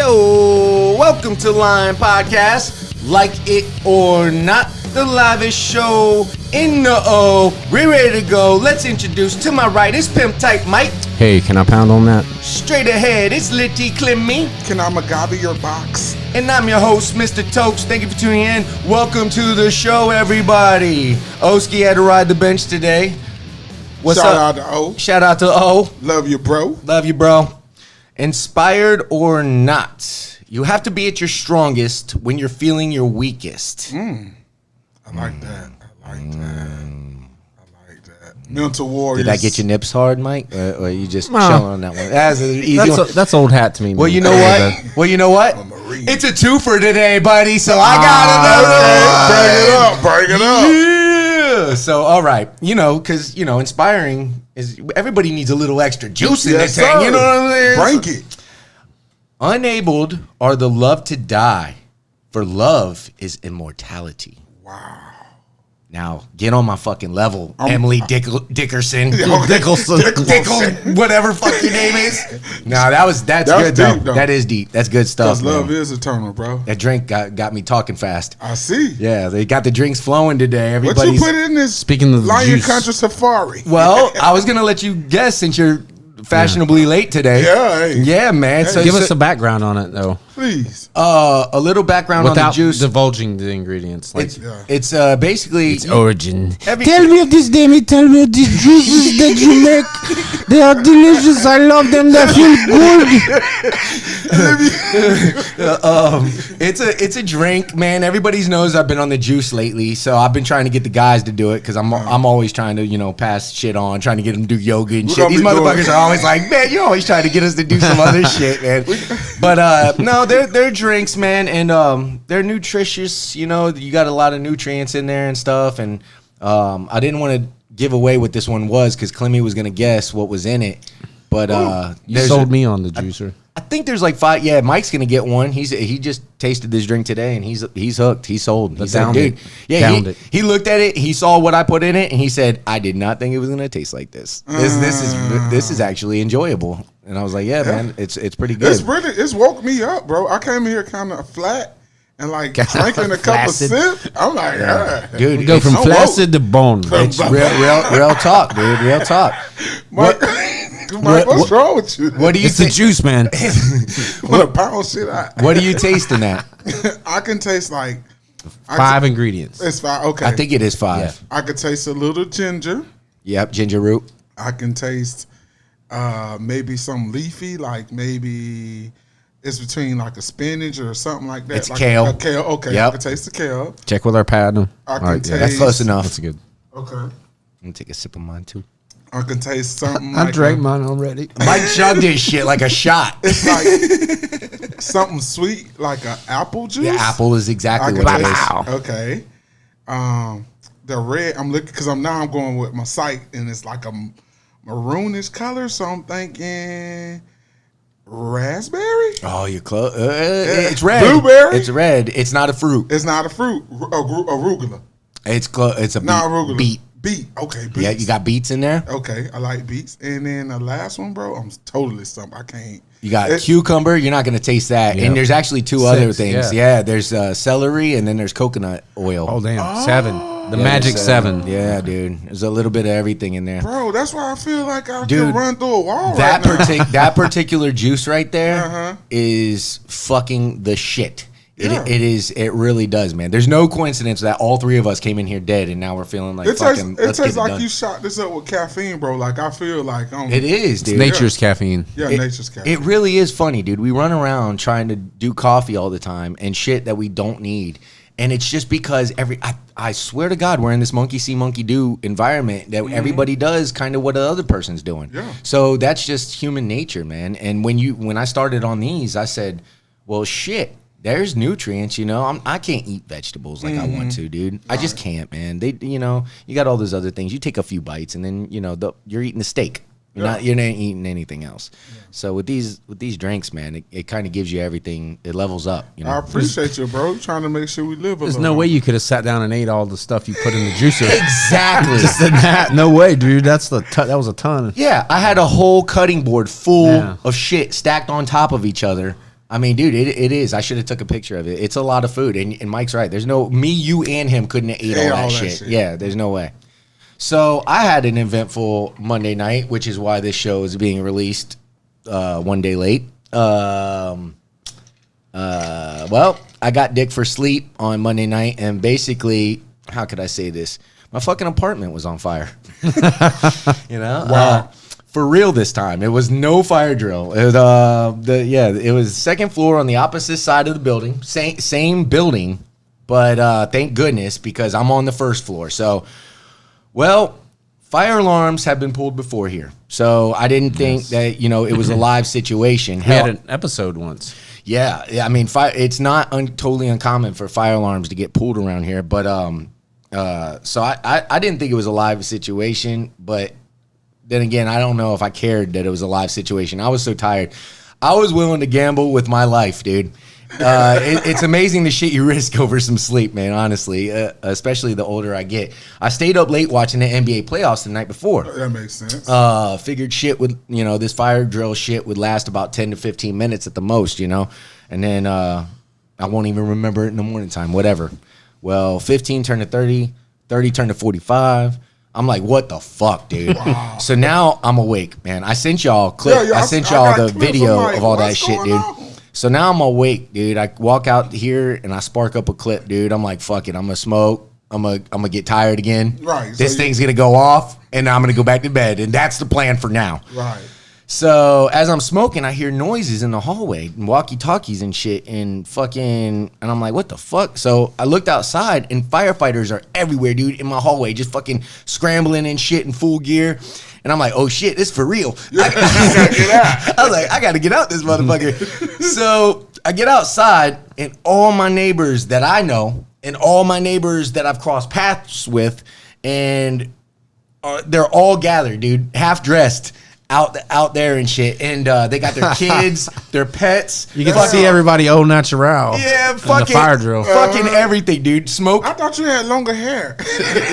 Yo, welcome to Line Podcast. Like it or not, the livest show in the O. We're ready to go. Let's introduce to my right, it's Pimp Type Mike. Hey, can I pound on that? Straight ahead, it's Litty Clemmy. Can I MacGyver your box? And I'm your host, Mr. Tokes. Thank you for tuning in. Welcome to the show, everybody. Oski had to ride the bench today. What's Shout up? out to O. Shout out to O. Love you, bro. Love you, bro. Inspired or not, you have to be at your strongest when you're feeling your weakest. I like that. I like that. Mental warriors. Did I get your nips hard, Mike? Or you just chilling on that one? That's an easy one. That's old hat to me, man. Well, you know what? I'm a Marine. It's a twofer today, buddy, so I got another. Bring it up. Yeah. So, all right. Because, inspiring is everybody needs a little extra juice in their tank. You know what I'm saying? Bring it. Unabled are the love to die, for love is immortality. Wow. Now, get on my fucking level, Emily Dickerson. Dickelson. Dickle, whatever fuck your name is. No, that's good, deep, though. That is deep. That's good stuff, Because love man. is eternal, bro. That drink got me talking fast. I see. Yeah, they got the drinks flowing today. What you Everybody's... put in this Speaking of the Lion juice. Country Safari? Well, I was going to let you guess since you're fashionably late today. Yeah, hey. Yeah, man. Hey. So Give us a background on it, though, Please. a little background on without the juice. divulging the ingredients. Like It's basically... its origin. Tell me of this, Demi. Tell me of these juices that you make. They are delicious. I love them. They feel good. It's a drink, man. Everybody knows I've been on the juice lately, so I've been trying to get the guys to do it because I'm always trying to pass shit on, trying to get them to do yoga and shit. These motherfuckers are always like, man, you're always trying to get us to do some other shit, man. But no, they're drinks, man, and they're nutritious. You got a lot of nutrients in there and stuff, and I didn't want to give away what this one was because Clemmy was gonna guess what was in it. But You sold me on the juicer. I think there's like 5. Yeah, Mike's gonna get one. He just tasted this drink today and he's hooked. He's sold. He's like, dude. Yeah, he looked at it. He saw what I put in it and he said, I did not think it was gonna taste like this. This is actually enjoyable. And I was like, yeah, man, it's pretty good. It's woke me up, bro. I came here kind of flat and like drinking a couple sips. I'm like, dude, We go from flaccid to bone. It's real talk, dude. Real talk. Mike, what's wrong with you? What do you It's the juice, man. What pound shit out? What do you taste in that? I can taste like 5 ingredients. It's 5. Okay, I think it is 5. Yeah. I could taste a little ginger. Yep, ginger root. I can taste maybe some leafy, like maybe it's between like a spinach or something like that. It's like kale. A kale. Okay, Yep. I can taste the kale. Check with our pad. I can taste. That's close enough. That's good. Okay, I'm gonna take a sip of mine too. I can taste something. I like drank mine already. Mike chugged this shit like a shot. It's like something sweet, like an apple juice. The apple is I exactly can what it taste. is. Okay. The red. I'm looking because I'm going with my sight, and it's like a maroonish color. So I'm thinking raspberry. Oh, you're close. It's red. Blueberry? It's red. It's not a fruit. It's not a fruit. Arugula. It's close. It's a Not arugula. beet. Beet. Okay. Beets. Yeah, you got beets in there. Okay, I like beets. And then the last one, bro, I'm totally stumped. I can't. You got cucumber. You're not gonna taste that. Yep. And there's actually 2 6, other things. yeah. Yeah, there's celery and then there's coconut oil. Oh, damn. 7. The Yeah, magic there's 7. Yeah, dude. There's a little bit of everything in there. Bro, that's why I feel like I Dude, can run through a wall That right now. that particular juice right there is fucking the shit. Yeah. It really does, man. There's no coincidence that all 3 of us came in here dead, and now we're feeling like It fucking. tastes Let's get it like done. you shot this up with caffeine, bro. Like I feel like It is, dude. Nature's caffeine. Yeah, nature's caffeine. It really is funny, dude. We run around trying to do coffee all the time and shit that we don't need. And it's just because I swear to God, we're in this monkey see, monkey do environment that everybody does kind of what the other person's doing. Yeah. So that's just human nature, man. And when I started on these, I said, well, shit, there's nutrients, I can't eat vegetables like I want to, dude. I just can't, man. You got all those other things. You take a few bites and then, you're eating the steak. You're not eating anything else. Yeah. So with these drinks, man, it kind of gives you everything. It levels up. I appreciate you, bro. Trying to make sure we live. There's no way you could have sat down and ate all the stuff you put in the juicer. Exactly. Just in that. No way, dude. That was a ton. Yeah, I had a whole cutting board full of shit stacked on top of each other. I mean, dude, it is. I should have took a picture of it. It's a lot of food, and Mike's right. There's no me, you, and him couldn't have ate all that shit. Yeah, there's no way. So I had an eventful Monday night, which is why this show is being released one day late. Well, I got dick for sleep on Monday night, and basically, how could I say this? My fucking apartment was on fire. You know? Wow. For real this time. It was no fire drill. It was, it was second floor on the opposite side of the building. Same building, but thank goodness, because I'm on the first floor. So, well, fire alarms have been pulled before here. So I didn't think that, it was a live situation. We had an episode once. Yeah. I mean, it's not totally uncommon for fire alarms to get pulled around here. But so I didn't think it was a live situation, but then again, I don't know if I cared that it was a live situation. I was so tired. I was willing to gamble with my life, dude. It's amazing the shit you risk over some sleep, man, honestly, especially the older I get. I stayed up late watching the NBA playoffs the night before. That makes sense. Figured shit would, this fire drill shit would last about 10 to 15 minutes at the most, and then I won't even remember it in the morning time, whatever. Well, 15 turned to 30, 30 turned to 45. I'm like, what the fuck, dude? Wow. So now I'm awake, man. I sent y'all clip. I sent y'all the video of all that shit, dude. So now I'm awake, dude. I walk out here and I spark up a clip, dude. I'm like, fuck it. I'm gonna smoke. I'm gonna get tired again. Right. This thing's gonna go off, and I'm gonna go back to bed, and that's the plan for now. Right. So as I'm smoking, I hear noises in the hallway, and walkie-talkies and shit, and I'm like, what the fuck? So I looked outside, and firefighters are everywhere, dude, in my hallway, just fucking scrambling and shit in full gear. And I'm like, oh shit, this for real. I was like, I gotta get out this motherfucker. So I get outside, and all my neighbors that I know, and all my neighbors that I've crossed paths with, and they're all gathered, dude, half dressed. Out there and shit, and they got their kids, their pets. You get to see everybody au natural. Yeah, fucking the fire drill, fucking everything, dude. Smoke. I thought you had longer hair.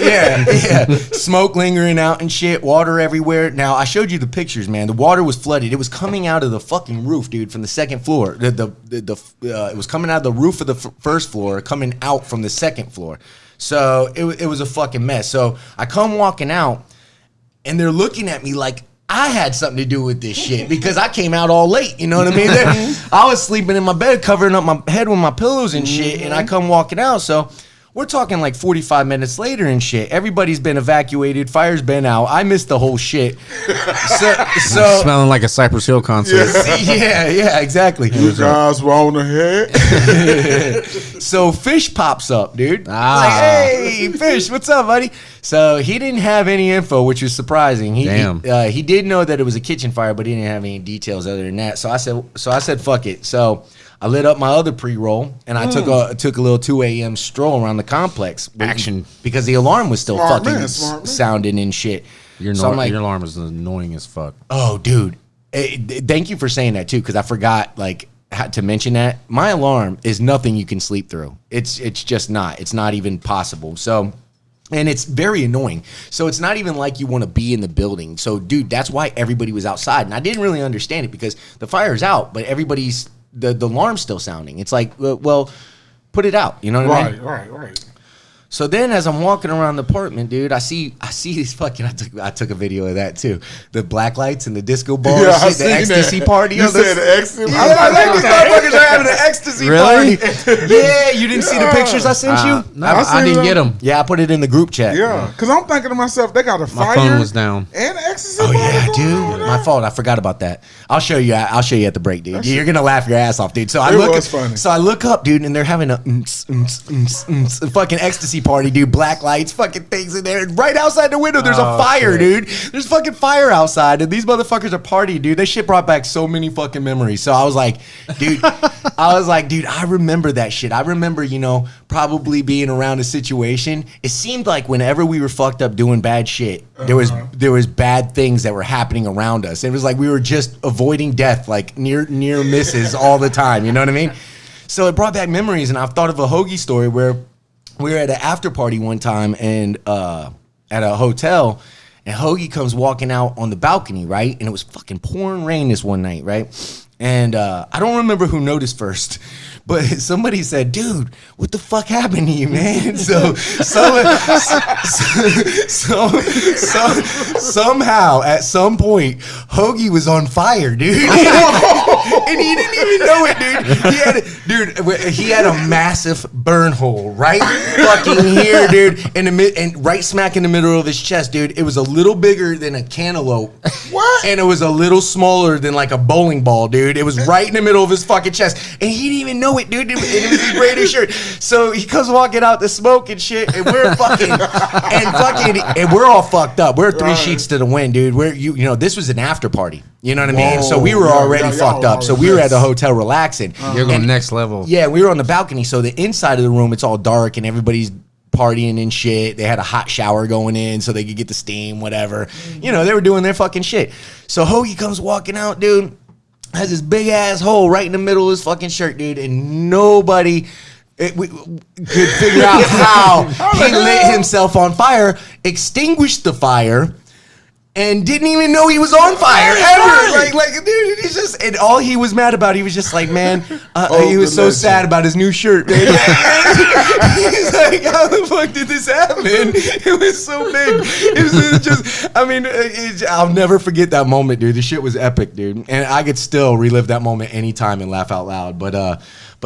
yeah. Smoke lingering out and shit. Water everywhere. Now I showed you the pictures, man. The water was flooded. It was coming out of the fucking roof, dude, from the second floor. It was coming out of the roof of the first floor, coming out from the second floor. So it was a fucking mess. So I come walking out, and they're looking at me like I had something to do with this shit because I came out all late. You know what I mean? I was sleeping in my bed, covering up my head with my pillows and shit, and I come walking out. So we're talking like 45 minutes later and shit. Everybody's been evacuated. Fire's been out. I missed the whole shit. So smelling like a Cypress Hill concert. Yeah, exactly. You guys were on the head. So Fish pops up, dude. Like, hey, Fish, what's up, buddy? So he didn't have any info, which was surprising. He did know that it was a kitchen fire, but he didn't have any details other than that. So I said, fuck it. So I lit up my other pre-roll, and I took a little 2 a.m. stroll around the complex. Action. Because the alarm was still sounding and shit. Your alarm is annoying as fuck. Oh, dude. Thank you for saying that, too, because I forgot, to mention that. My alarm is nothing you can sleep through. It's just not. It's not even possible. So... And it's very annoying. So it's not even like you want to be in the building. So, dude, that's why everybody was outside. And I didn't really understand it because the fire's out, but the alarm's still sounding. It's like, well, put it out. You know what I mean? Right. So then, as I'm walking around the apartment, dude, I see these fucking. I took a video of that too. The black lights and the disco ball, shit, the ecstasy party. You said ecstasy. I like these motherfuckers are having an ecstasy party. Yeah, you didn't see the pictures I sent you? No, I didn't get them. Yeah, I put it in the group chat. Yeah, because I'm thinking to myself, they got a fire. My phone was down. And ecstasy. Oh yeah, dude, my fault. I forgot about that. I'll show you at the break, dude. You're gonna laugh your ass off, dude. So I look up, dude, and they're having a fucking ecstasy party, dude. Black lights, fucking things in there. Right outside the window, there's a fire, dude. There's fucking fire outside, and these motherfuckers are partying, dude. That shit brought back so many fucking memories. So I was like, dude, I remember that shit. I remember, probably being around a situation. It seemed like whenever we were fucked up doing bad shit, there was bad things that were happening around us. It was like we were just avoiding death, like near misses all the time. You know what I mean? So it brought back memories, and I've thought of a hoagie story where we were at an after party one time and at a hotel, And Hoagie comes walking out on the balcony, right? And it was fucking pouring rain this one night, right? And I don't remember who noticed first, but somebody said, dude, what the fuck happened to you, man? So somehow, at some point, Hoagie was on fire, dude. And he didn't even know it, dude. He had a massive burn hole right fucking here, dude, and right smack in the middle of his chest, dude. It was a little bigger than a cantaloupe. What? And it was a little smaller than like a bowling ball, dude. It was right in the middle of his fucking chest. And he didn't even know it, dude. It was his greatest shirt. So he comes walking out to smoke and shit, and we're and we're all fucked up. We're three sheets to the wind, dude. This was an after party. You know what I mean? So we were already fucked up. So we were at the hotel relaxing. You're going next level. Yeah, we were on the balcony. So the inside of the room, it's all dark and everybody's partying and shit. They had a hot shower going in so they could get the steam, whatever. You know, they were doing their fucking shit. So Hoagie comes walking out, dude. Has this big ass hole right in the middle of his fucking shirt, dude. And nobody could figure out how he lit himself on fire, extinguished the fire, and didn't even know he was on fire ever. Like, dude, he's just, and all he was mad about, he was just like, man, he was so sad about his new shirt, man. He's like, how the fuck did this happen? It was so big. It was just, I mean, I'll never forget that moment, dude. The shit was epic, dude. And I could still relive that moment anytime and laugh out loud. But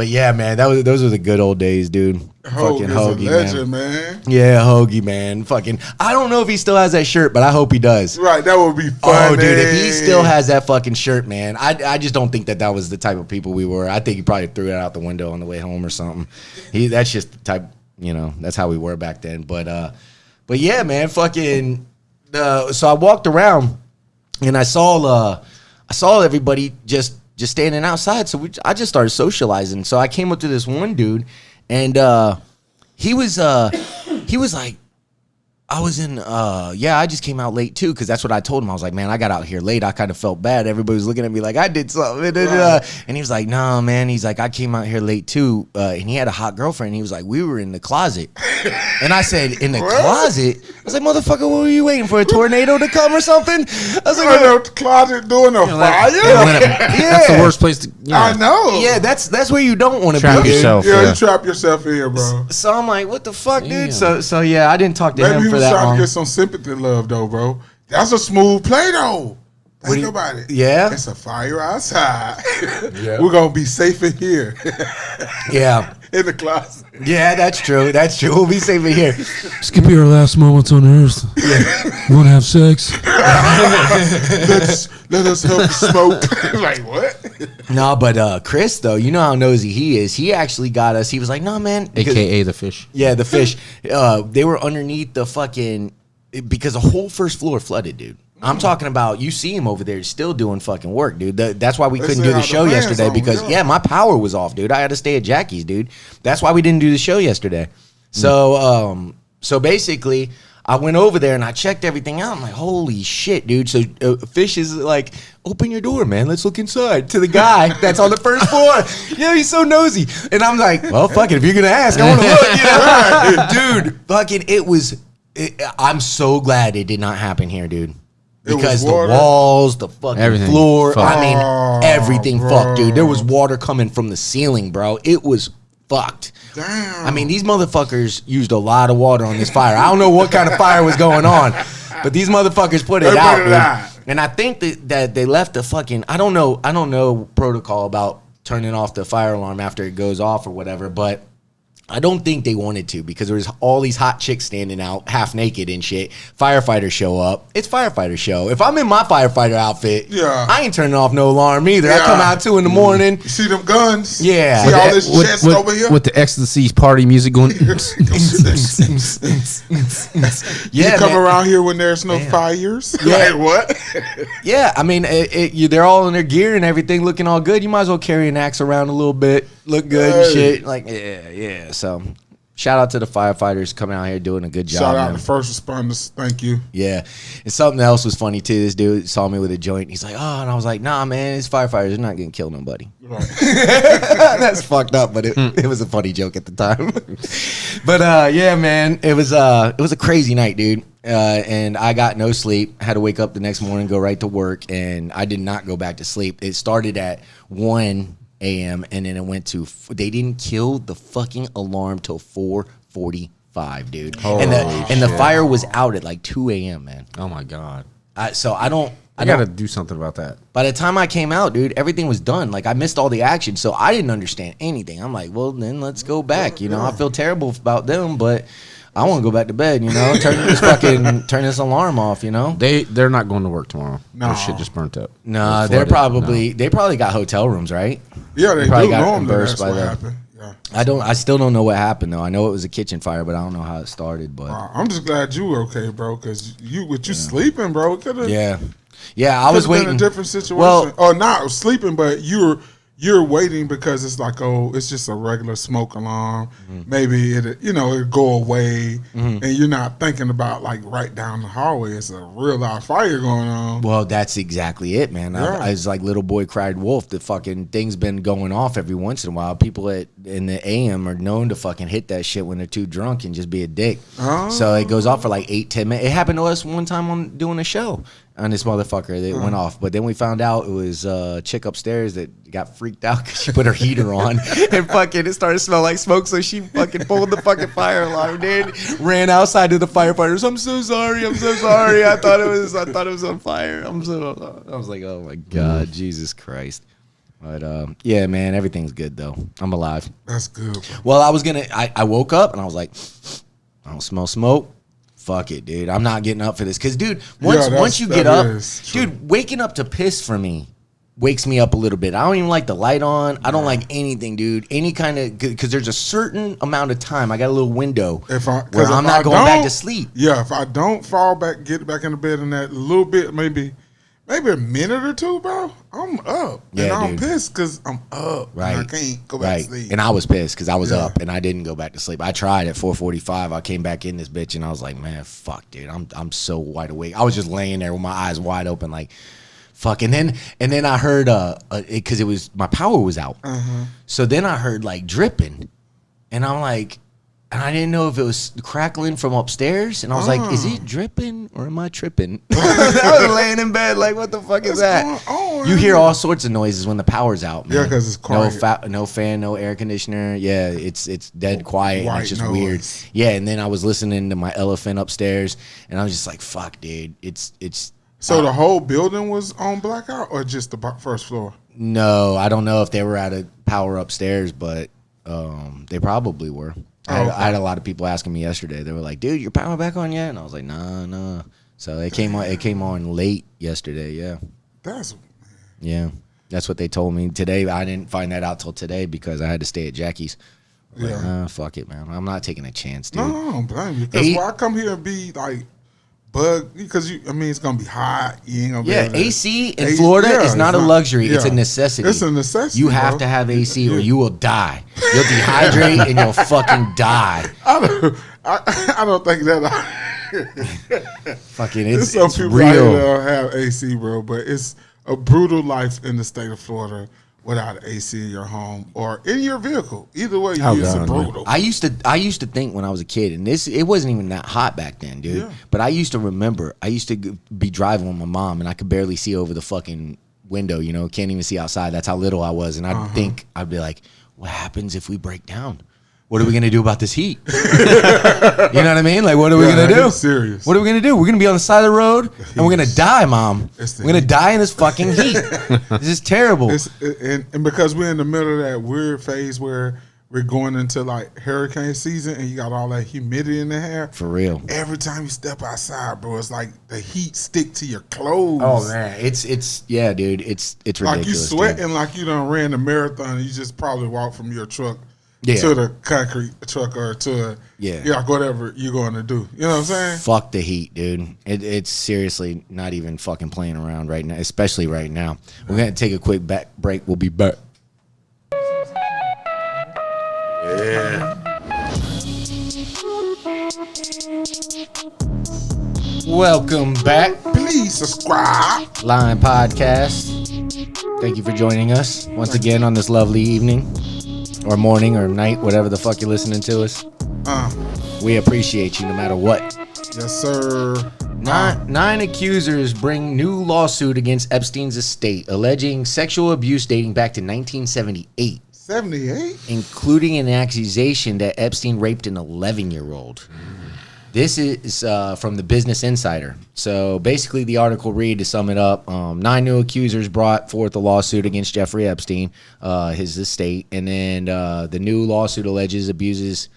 yeah, man, those were the good old days, dude. Fucking Hoagie, legend, man. Yeah, Hoagie, man. Fucking, I don't know if he still has that shirt, but I hope he does. Right, that would be fun. Oh, dude, if he still has that fucking shirt, man, I just don't think that was the type of people we were. I think he probably threw it out the window on the way home or something. That's just the type, that's how we were back then. But yeah, man, fucking. So I walked around and I saw everybody just standing outside. So I just started socializing. So I came up to this one dude, and he was like, I was in, I just came out late too, because that's what I told him. I was like, man, I got out here late. I kind of felt bad. Everybody was looking at me like I did something. And he was like, no, man. He's like, I came out here late too. And he had a hot girlfriend. He was like, we were in the closet. And I said, in the closet? I was like, motherfucker, what were you waiting for? A tornado to come or something? I was like, in the closet doing a fire? That's the worst place to, I know. Yeah, that's where you don't want to trap be. yourself. Yeah, you trap yourself in here, bro. So I'm like, what the fuck, dude? So yeah, I didn't talk to him Maybe for he was that trying long. to get some sympathy love, though, bro. That's a smooth play, though. Think about it. Yeah. It's a fire outside. Yeah. We're going to be safe in here. Yeah. In the closet. Yeah, that's true. That's true. We'll be safe in here. Skip your last moments on Earth. You want to have sex? Let us help smoke. Like, what? No, but Chris, though, you know how nosy he is. He actually got us. He was like, no, man. AKA the fish. Yeah, the fish. They were underneath the fucking, because the whole first floor flooded, dude. I'm talking about, you see him over there still doing fucking work, dude. That's why we couldn't do the show yesterday, because, my power was off, dude. I had to stay at Jackie's, dude. That's why we didn't do the show yesterday. So, so basically, I went over there and I checked everything out. I'm like, holy shit, dude. So Fish is like, open your door, man. Let's look inside. To the guy that's on the first floor. Yeah, he's so nosy. And I'm like, well, fuck it. If you're going to ask, I want to look. Dude, fucking, I'm so glad it did not happen here, dude. Because the walls, the fucking everything floor, fucked. I mean, everything fucked, dude. There was water coming from the ceiling, bro. It was fucked. Damn. I mean, these motherfuckers used a lot of water on this fire. I don't know what kind of fire was going on, but these motherfuckers put it out, dude. And I think that they left the fucking, I don't know protocol about turning off the fire alarm after it goes off or whatever, but I don't think they wanted to, because there was all these hot chicks standing out half naked and shit. Firefighters show up. It's firefighter show. If I'm in my firefighter outfit, I ain't turning off no alarm either. I come out 2 a.m. You see them guns? Yeah. See all this chest over here? With the ecstasy party music going. You come around here when there's no fires? Yeah. Like what? Yeah, I mean, they're all in their gear and everything, looking all good. You might as well carry an axe around a little bit, look good and shit. Like, yeah. So, shout out to the firefighters coming out here doing a good job. Shout out to first responders. Thank you. Yeah. And something else was funny, too. This dude saw me with a joint. He's like, oh, and I was like, nah, man, it's firefighters. They're not going to kill nobody. Right. That's fucked up, but it was a funny joke at the time. But, yeah, man, it was a crazy night, dude. and I got no sleep. Had to wake up the next morning, go right to work, and I did not go back to sleep. It started at 1 a.m. and then it went to. They didn't kill the fucking alarm till 4:45, dude. And the fire was out at like 2 a.m. Man. Oh my god. So I gotta do something about that. By the time I came out, dude, everything was done. Like I missed all the action, so I didn't understand anything. I'm like, well, then let's go back. You know, I feel terrible about them, but I want to go back to bed. You know, turn this alarm off. You know, They're not going to work tomorrow. No. Their shit just burnt up. No, they probably got hotel rooms, right? Yeah, they probably do got normally. reimbursed That's by what that. happened. Yeah. I still don't know what happened though. I know it was a kitchen fire, but I don't know how it started. But I'm just glad you were okay, bro, because you sleeping, bro. Yeah, I was waiting. Been a different situation. Well, not sleeping, but you're waiting because it's like, it's just a regular smoke alarm. Mm-hmm. Maybe it'll go away, and you're not thinking about like right down the hallway. It's a real live fire going on. Well, that's exactly it, man. Yeah. I was like little boy cried wolf. The fucking thing's been going off every once in a while. People in the AM are known to fucking hit that shit when they're too drunk and just be a dick. Oh. So it goes off for like 8-10 minutes. It happened to us one time on doing a show. On this motherfucker that went off, but then we found out it was a chick upstairs that got freaked out because she put her heater on and fucking it started to smell like smoke, so she fucking pulled the fucking fire alarm, dude. Ran outside to the firefighters. I'm so sorry. I thought it was on fire. I was like, oh my god, Jesus Christ. But yeah, man, everything's good though. I'm alive. That's good. Well, I woke up and I was like, I don't smell smoke. Fuck it, dude. I'm not getting up for this. Because, dude, once you get up, dude, waking up to piss for me wakes me up a little bit. I don't even like the light on. I don't like anything, dude. Any kind of, because there's a certain amount of time. I got a little window where I'm not going back to sleep. Yeah, if I don't get back in the bed in that little bit, maybe a minute or two, bro, I'm up. Yeah, and I'm dude. pissed because I'm up. Right. And I can't go back to sleep. And I was pissed because I was up and I didn't go back to sleep. I tried at 4:45. I came back in this bitch and I was like, man, fuck, dude. I'm so wide awake. I was just laying there with my eyes wide open like, fuck. And then I heard, because it was, my power was out. Uh-huh. So then I heard like dripping. And I'm like, and I didn't know if it was crackling from upstairs. And I was like, is it dripping or am I tripping? I was laying in bed like, what the fuck is that? You hear all sorts of noises when the power's out, man. Yeah, because it's quiet. No fan, no air conditioner. Yeah, it's dead quiet. And it's just weird. Yeah, and then I was listening to my elephant upstairs. And I was just like, fuck, dude. It's So the whole building was on blackout or just the first floor? No, I don't know if they were out of power upstairs, but they probably were. I had a lot of people asking me yesterday. They were like, dude, your power back on yet? And I was like, nah. So it came on late yesterday, yeah. That's what they told me. Today, I didn't find that out till today because I had to stay at Jackie's. Like, fuck it, man. I'm not taking a chance, dude. No, I don't blame you. Because I come here and be like, because it's gonna be hot. You ain't gonna be able to, AC in Florida is not a luxury. It's a necessity. It's a necessity. You have to have AC or you will die. You'll dehydrate and you'll fucking die. I don't think that. Fucking, it's some people real. Out here that don't have AC, bro. But it's a brutal life in the state of Florida without AC in your home or in your vehicle. Either way, it's brutal. I used to think when I was a kid, and it wasn't even that hot back then, dude. Yeah. But I used to remember, I used to be driving with my mom, and I could barely see over the fucking window, can't even see outside. That's how little I was. And I'd be like, what happens if we break down? What are we going to do about this heat? You know what I mean? Like, what are we going to do? Serious. What are we going to do? We're going to be on the side of the road, and we're going to die, Mom. We're going to die in this fucking heat. This is terrible. And because we're in the middle of that weird phase where we're going into, like, hurricane season, and you got all that humidity in the air. For real. Every time you step outside, bro, it's like the heat stick to your clothes. Oh, man. Yeah, dude. It's ridiculous. Like, you sweating like you done ran a marathon, and you just probably walked from your truck to the concrete truck or to whatever you're going to do. You know what I'm saying? Fuck the heat, dude. It's seriously not even fucking playing around right now, especially right now. We're going to take a quick break. We'll be back. Yeah. Welcome back. Please subscribe. Line Podcast. Thank you for joining us once again on this lovely evening. Or morning or night, whatever the fuck you're listening to us. We appreciate you no matter what. Yes, sir. Nine accusers bring new lawsuit against Epstein's estate, alleging sexual abuse dating back to 1978. 78? Including an accusation that Epstein raped an 11-year-old. This is from the Business Insider. So basically the article read, to sum it up, 9 new accusers brought forth a lawsuit against Jeffrey Epstein, his estate. And then the new lawsuit alleges abuses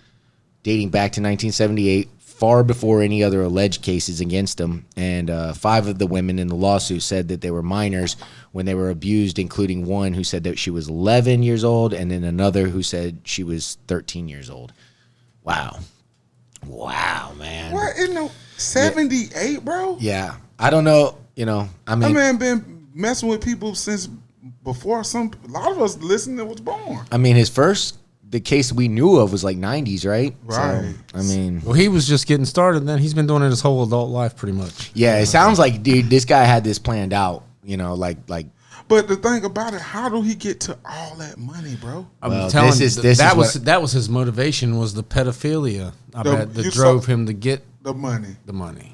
dating back to 1978, far before any other alleged cases against him. And 5 of the women in the lawsuit said that they were minors when they were abused, including one who said that she was 11 years old, and then another who said she was 13 years old. Wow, man. What in the 78, bro? Yeah. I don't know, I mean, that man been messing with people since before a lot of us listening was born. I mean, the case we knew of was like 90s, right? Right. So, I mean, Well, he was just getting started. Then he's been doing it his whole adult life, pretty much. yeah, it sounds like, dude, this guy had this planned out, like. But the thing about it, how do he get to all that money, bro? I'm telling you, that was his motivation, was the pedophilia. I bet that you drove saw him to get the money.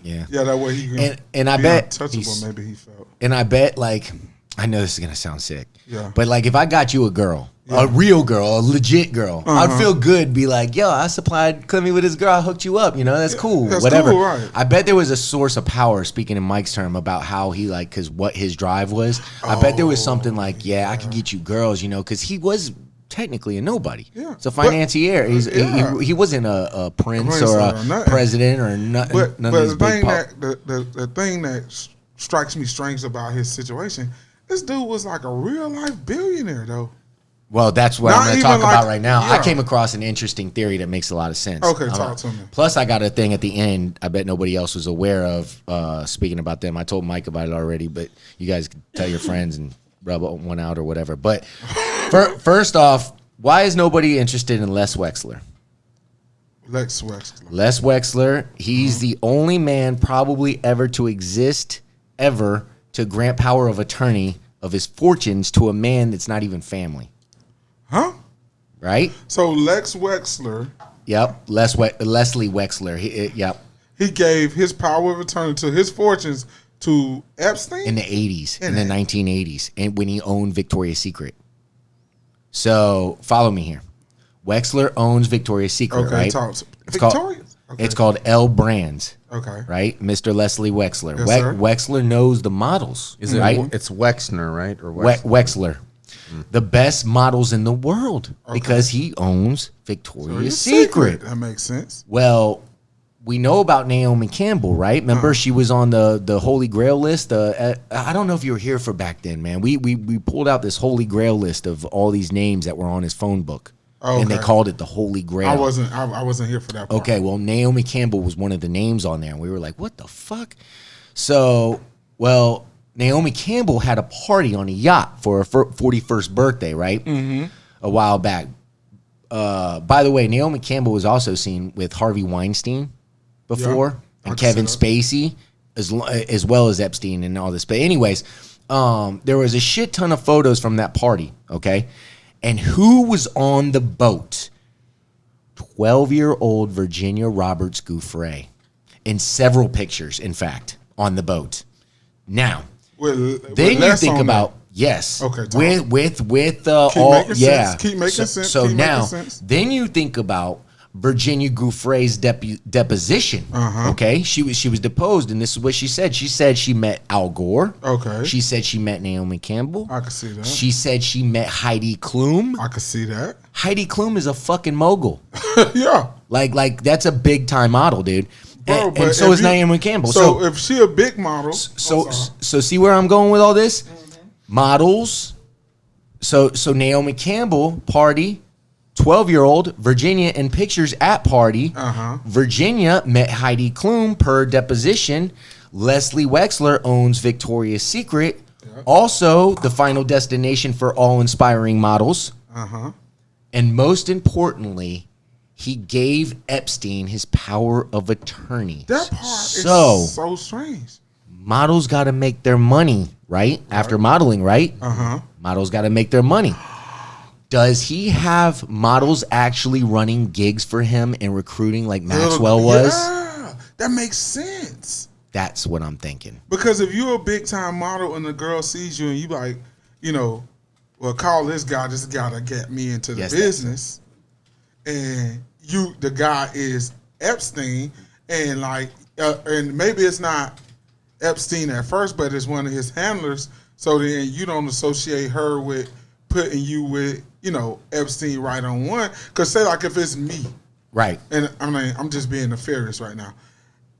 Yeah. Yeah, that way he can and I be bet untouchable, maybe he felt. And I bet, like, I know this is gonna sound sick. Yeah. But like, if I got you a girl, a real girl, a legit girl, I'd feel good. Be like, yo, I supplied Clemmy with his girl. I hooked you up. That's cool. That's Whatever. cool, right. I bet there was a source of power. Speaking in Mike's term, about how he because what his drive was. I bet there was something like, I can get you girls. Because he was technically a nobody. Yeah. It's a financier. He wasn't a prince or a nothing. president or none But of these the big thing the thing that strikes me strange about his situation, this dude was like a real life billionaire though. Well, that's what Not I'm going to even talk about like- right now. yeah. I came across an interesting theory that makes a lot of sense. Okay, talk to me. Plus, I got a thing at the end I bet nobody else was aware of, speaking about them. I told Mike about it already, but you guys can tell your friends and rub one out or whatever. But first off, why is nobody interested in Les Wexler? Les Wexler. Les Wexler, he's the only man probably ever to exist, ever, to grant power of attorney of his fortunes to a man that's not even family. Huh? Right? So Lex Wexler, Yep. Leslie Wexler. Yep. he gave his power of attorney to his fortunes to Epstein? In the 80s, in the 1980s, and when he owned Victoria's Secret. So follow me here. Wexler owns Victoria's Secret, right? It's called L Brands. Okay. Right? Mr. Leslie Wexler. Yes, sir. Wexler knows the models. Is it right? It's Wexner, right? Or Wexler. The best models in the world because he owns Victoria's Secret. That makes sense. Well, we know about Naomi Campbell, right? Remember, she was on the Holy Grail list. I don't know if you were here for back then, man. We pulled out this Holy Grail list of all these names that were on his phone book, and they called it the Holy Grail. I wasn't here for that part. Okay, well, Naomi Campbell was one of the names on there, and we were like, what the fuck? So, Naomi Campbell had a party on a yacht for her 41st birthday, right? Mm-hmm. A while back. By the way, Naomi Campbell was also seen with Harvey Weinstein before, and Kevin Spacey, as well as Epstein and all this. But anyways, there was a shit ton of photos from that party, okay? And who was on the boat? 12-year-old Virginia Roberts Gouffre. In several pictures, in fact, on the boat. Now, then you think about yes, okay, with all sense. Keep making sense. So Keep now, making sense. then you think about Virginia Gouffre's deposition. Okay, she was deposed, and this is what she said. She said she met Al Gore. Okay, she said she met Naomi Campbell. I can see that. She said she met Heidi Klum. I can see that. Heidi Klum is a fucking mogul. Yeah, like that's a big time model, dude. Bro, and so is Naomi Campbell. So if she a big model, so see where I'm going with all this? Models. So Naomi Campbell party, 12-year-old Virginia in pictures at party. Virginia met Heidi Klum per deposition. Leslie Wexler owns Victoria's Secret. Also, the final destination for all inspiring models. And most importantly, he gave Epstein his power of attorney. That part is so strange. Models got to make their money, right? After modeling, right? Models got to make their money. Does he have models actually running gigs for him and recruiting like Maxwell was? Yeah. That makes sense. That's what I'm thinking. Because if you're a big time model and the girl sees you and you like, well, call this guy to get me into the business, and the guy is Epstein, and like, and maybe it's not Epstein at first, but it's one of his handlers. So then you don't associate her with putting you with, Epstein right on one. Because say like if it's me, right? And I mean, I'm just being nefarious right now.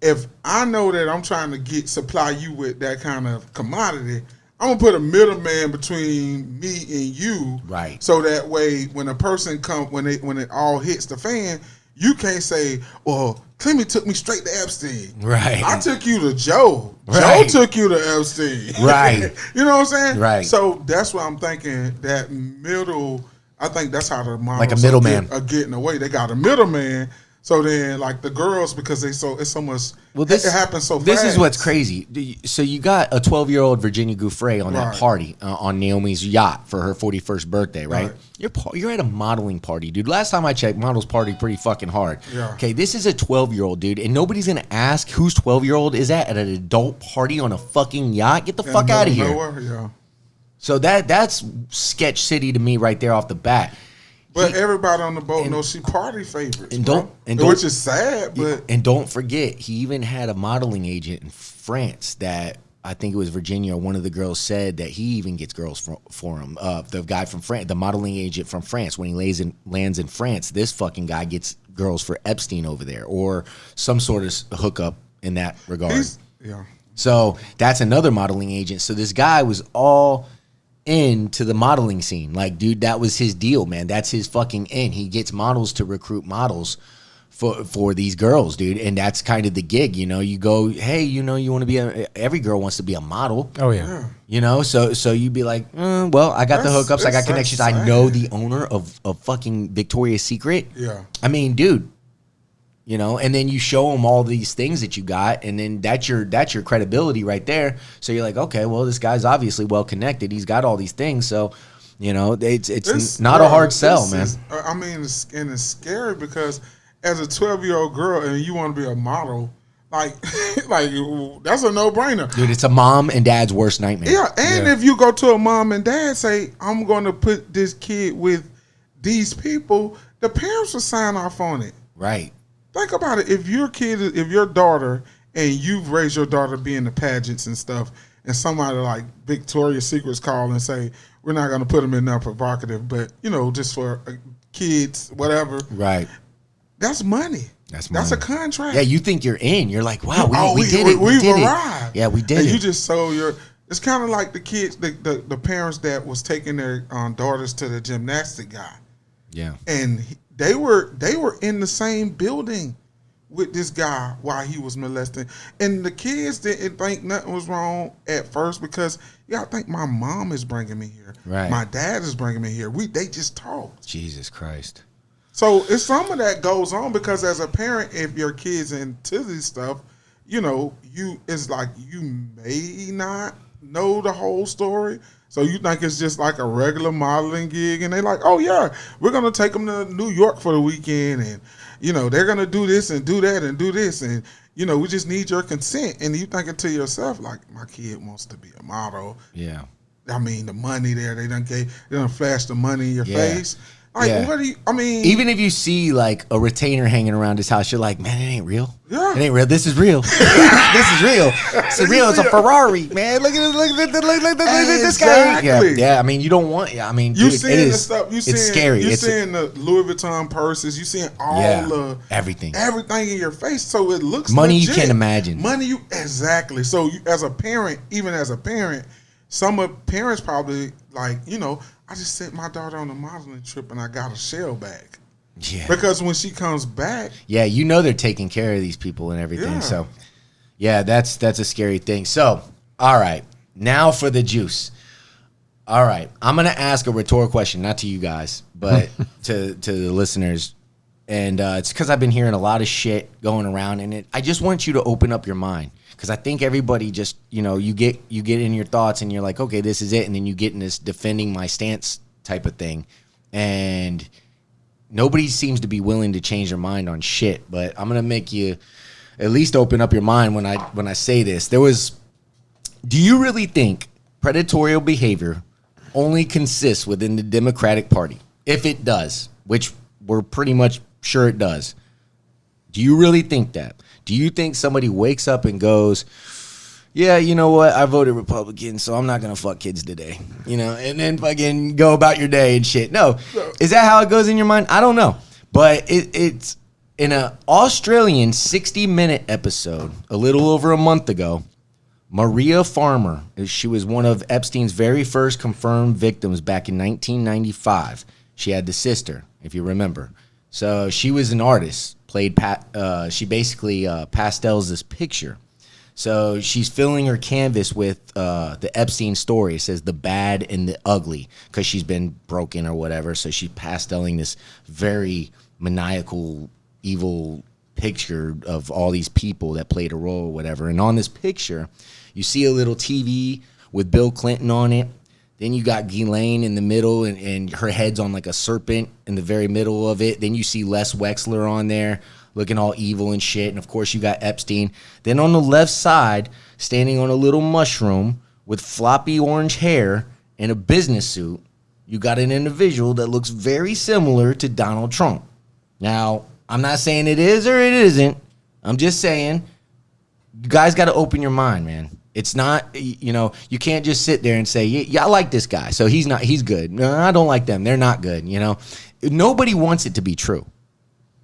If I know that I'm trying to supply you with that kind of commodity, I'm gonna put a middleman between me and you, right? So that way, when a person when it all hits the fan, you can't say, "Well, Clemmy took me straight to Epstein." Right. I took you to Joe. Right. Joe took you to Epstein. Right. You know what I'm saying? Right. So that's what I'm thinking. That middle. I think that's how the models like a middleman are getting away. They got a middleman. So then, like the girls, because it's so much. Well, it happens so fast. This is what's crazy. So you got a 12-year-old Virginia Gouffre on that party on Naomi's yacht for her 41st birthday, right? You're at a modeling party, dude. Last time I checked, models party pretty fucking hard. Yeah. Okay, this is a 12-year-old, dude, and nobody's gonna ask whose 12-year-old is at an adult party on a fucking yacht. Get the fuck out of here. Yeah. So that's sketch city to me right there off the bat. But everybody on the boat knows she party favorites, which is sad. But don't forget, he even had a modeling agent in France that I think it was Virginia or one of the girls said that he even gets girls for him. The guy from France, the modeling agent from France, when he lands in France, this fucking guy gets girls for Epstein over there or some sort of hookup in that regard. So that's another modeling agent. So this guy was all into the modeling scene. Like, dude, that was his deal, man. That's his fucking in. He gets models to recruit models for these girls, dude. And that's kind of the gig, You go, hey, you want to be every girl wants to be a model. Oh, yeah. So you'd be like, well, I got the hookups. I got connections. I know the owner of fucking Victoria's Secret. Yeah. I mean, dude. And then you show them all these things that you got, and then that's your credibility right there. So you're like, okay, well, this guy's obviously well connected. He's got all these things, so it's not a hard sell, man. It's scary because as a 12-year-old girl and you want to be a model, like that's a no-brainer, dude. It's a mom and dad's worst nightmare. Yeah, and if you go to a mom and dad say, I'm going to put this kid with these people, the parents will sign off on it, right? Think about it. If your daughter, and you've raised your daughter being the pageants and stuff, and somebody like Victoria's Secret's call and say, we're not going to put them in that provocative, but, just for kids, whatever. Right. That's money. That's a contract. Yeah, you think you're in. You're like, wow, we did it. We've arrived. Yeah, we did and it. You just sold it's kind of like the kids, the parents that was taking their daughters to the gymnastic guy. Yeah. And they were in the same building with this guy while he was molesting, and the kids didn't think nothing was wrong at first because I think my mom is bringing me here, right? My dad is bringing me here. They just talked. Jesus Christ! So it's some of that goes on because as a parent, if your kid's into this stuff, it's like you may not know the whole story. So you think it's just like a regular modeling gig, and they're like, oh, yeah, we're going to take them to New York for the weekend, and, they're going to do this and do that and do this, and, we just need your consent. And you thinking to yourself, like, my kid wants to be a model. Yeah. I mean, the money there, they done flash the money in your face. Like, what do you, even if you see like a retainer hanging around his house, you're like, man, it ain't real. Yeah. It ain't real. This is real. This is real. It's real. It's a Ferrari, man. Look at this guy. Yeah. I mean, you don't want. Yeah. I mean, you dude, seeing the stuff. It's scary. You seeing the Louis Vuitton purses. You seeing all the everything in your face. So it looks money legit. You can't imagine. Money exactly. So you, as a parent, some of parents probably like, I just sent my daughter on a modeling trip and I got a shell bag. Yeah. Because when she comes back. Yeah, they're taking care of these people and everything. Yeah. So, yeah, that's a scary thing. So, all right. Now for the juice. All right. I'm going to ask a rhetorical question, not to you guys, but to the listeners. And it's because I've been hearing a lot of shit going around. And I just want you to open up your mind. Because I think everybody just, you get in your thoughts and you're like, okay, this is it. And then you get in this defending my stance type of thing. And nobody seems to be willing to change their mind on shit. But I'm going to make you at least open up your mind when I say this. Do you really think predatorial behavior only consists within the Democratic Party? If it does, which we're pretty much sure it does. Do you really think that? Do you think somebody wakes up and goes, yeah, you know what? I voted Republican, so I'm not going to fuck kids today. And then fucking go about your day and shit. No. Is that how it goes in your mind? I don't know. But it's in an Australian 60-minute episode a little over a month ago. Maria Farmer, she was one of Epstein's very first confirmed victims back in 1995. She had the sister, if you remember. So she was an artist, she basically pastels this picture. So she's filling her canvas with the Epstein story. It says the bad and the ugly because she's been broken or whatever. So she's pasteling this very maniacal, evil picture of all these people that played a role or whatever. And on this picture, you see a little TV with Bill Clinton on it. Then you got Ghislaine in the middle, and her head's on like a serpent in the very middle of it. Then you see Les Wexler on there looking all evil and shit. And, of course, you got Epstein. Then on the left side, standing on a little mushroom with floppy orange hair and a business suit, you got an individual that looks very similar to Donald Trump. Now, I'm not saying it is or it isn't. I'm just saying you guys got to open your mind, man. It's not, you can't just sit there and say, yeah, I like this guy, so he's good. No, I don't like them. They're not good, Nobody wants it to be true.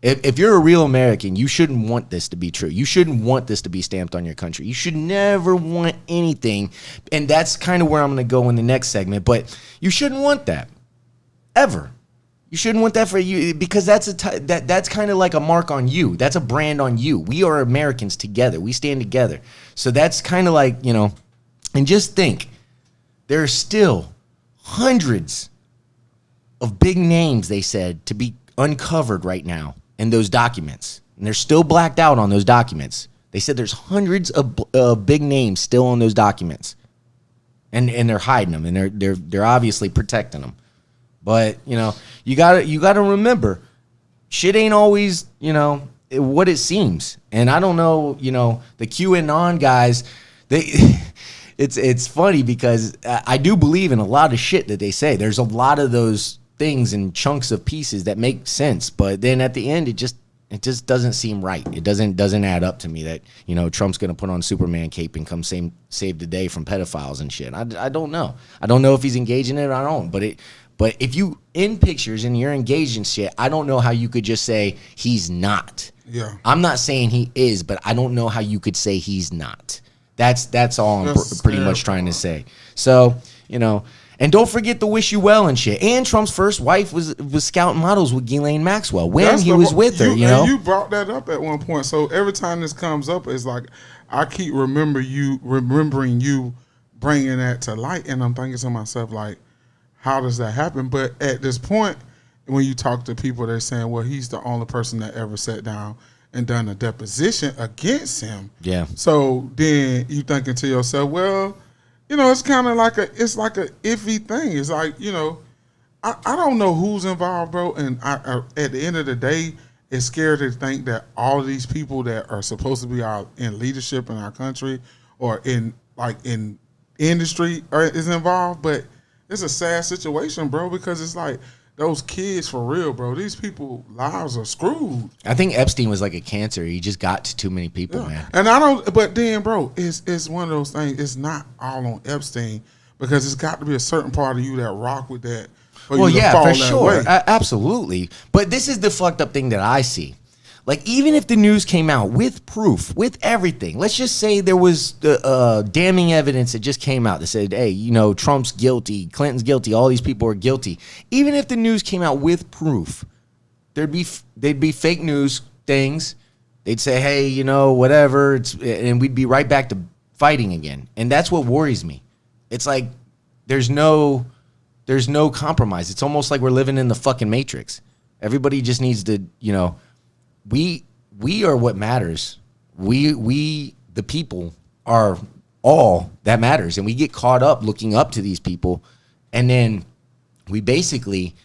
If you're a real American, you shouldn't want this to be true. You shouldn't want this to be stamped on your country. You should never want anything, and that's kind of where I'm going to go in the next segment, but you shouldn't want that, ever. You shouldn't want that for you because that's kind of like a mark on you. That's a brand on you. We are Americans together. We stand together. So that's kind of like, and just think, there are still hundreds of big names, they said, to be uncovered right now in those documents. And they're still blacked out on those documents. They said there's hundreds of big names still on those documents. And they're hiding them, and they're obviously protecting them. But, you gotta remember, shit ain't always, what it seems. And I don't know, the QAnon guys, it's funny because I do believe in a lot of shit that they say. There's a lot of those things and chunks of pieces that make sense. But then at the end, it just doesn't seem right. It doesn't add up to me that, Trump's going to put on Superman cape and come save the day from pedophiles and shit. I don't know. I don't know if he's engaged in it or I don't. But if you in pictures and you're engaged in shit, I don't know how you could just say he's not. Yeah. I'm not saying he is, but I don't know how you could say he's not. That's all I'm pretty much trying to say. So, and don't forget to wish you well and shit. And Trump's first wife was scouting models with Ghislaine Maxwell when he was with her, And you brought that up at one point. So every time this comes up, it's like I keep remembering you bringing that to light, and I'm thinking to myself like, how does that happen? But at this point, when you talk to people, they're saying, well, he's the only person that ever sat down and done a deposition against him. Yeah. So then you thinking to yourself, well, it's kind of like it's like a iffy thing. It's like, I don't know who's involved, bro. And I at the end of the day, it's scary to think that all of these people that are supposed to be in leadership in our country or in industry is involved, but it's a sad situation, bro, because it's like those kids for real, bro. These people lives are screwed. I think Epstein was like a cancer. He just got to too many people, man. And but then, bro, it's one of those things. It's not all on Epstein because it's got to be a certain part of you that rock with that. Well, yeah, for sure. Absolutely. But this is the fucked up thing that I see. Like, even if the news came out with proof, with everything, let's just say there was damning evidence that just came out that said, hey, Trump's guilty, Clinton's guilty, all these people are guilty. Even if the news came out with proof, they'd be fake news things. They'd say, hey, whatever, and we'd be right back to fighting again. And that's what worries me. It's like there's no compromise. It's almost like we're living in the fucking Matrix. Everybody just needs to, we are what matters. We the people are all that matters, and we get caught up looking up to these people, and then we basically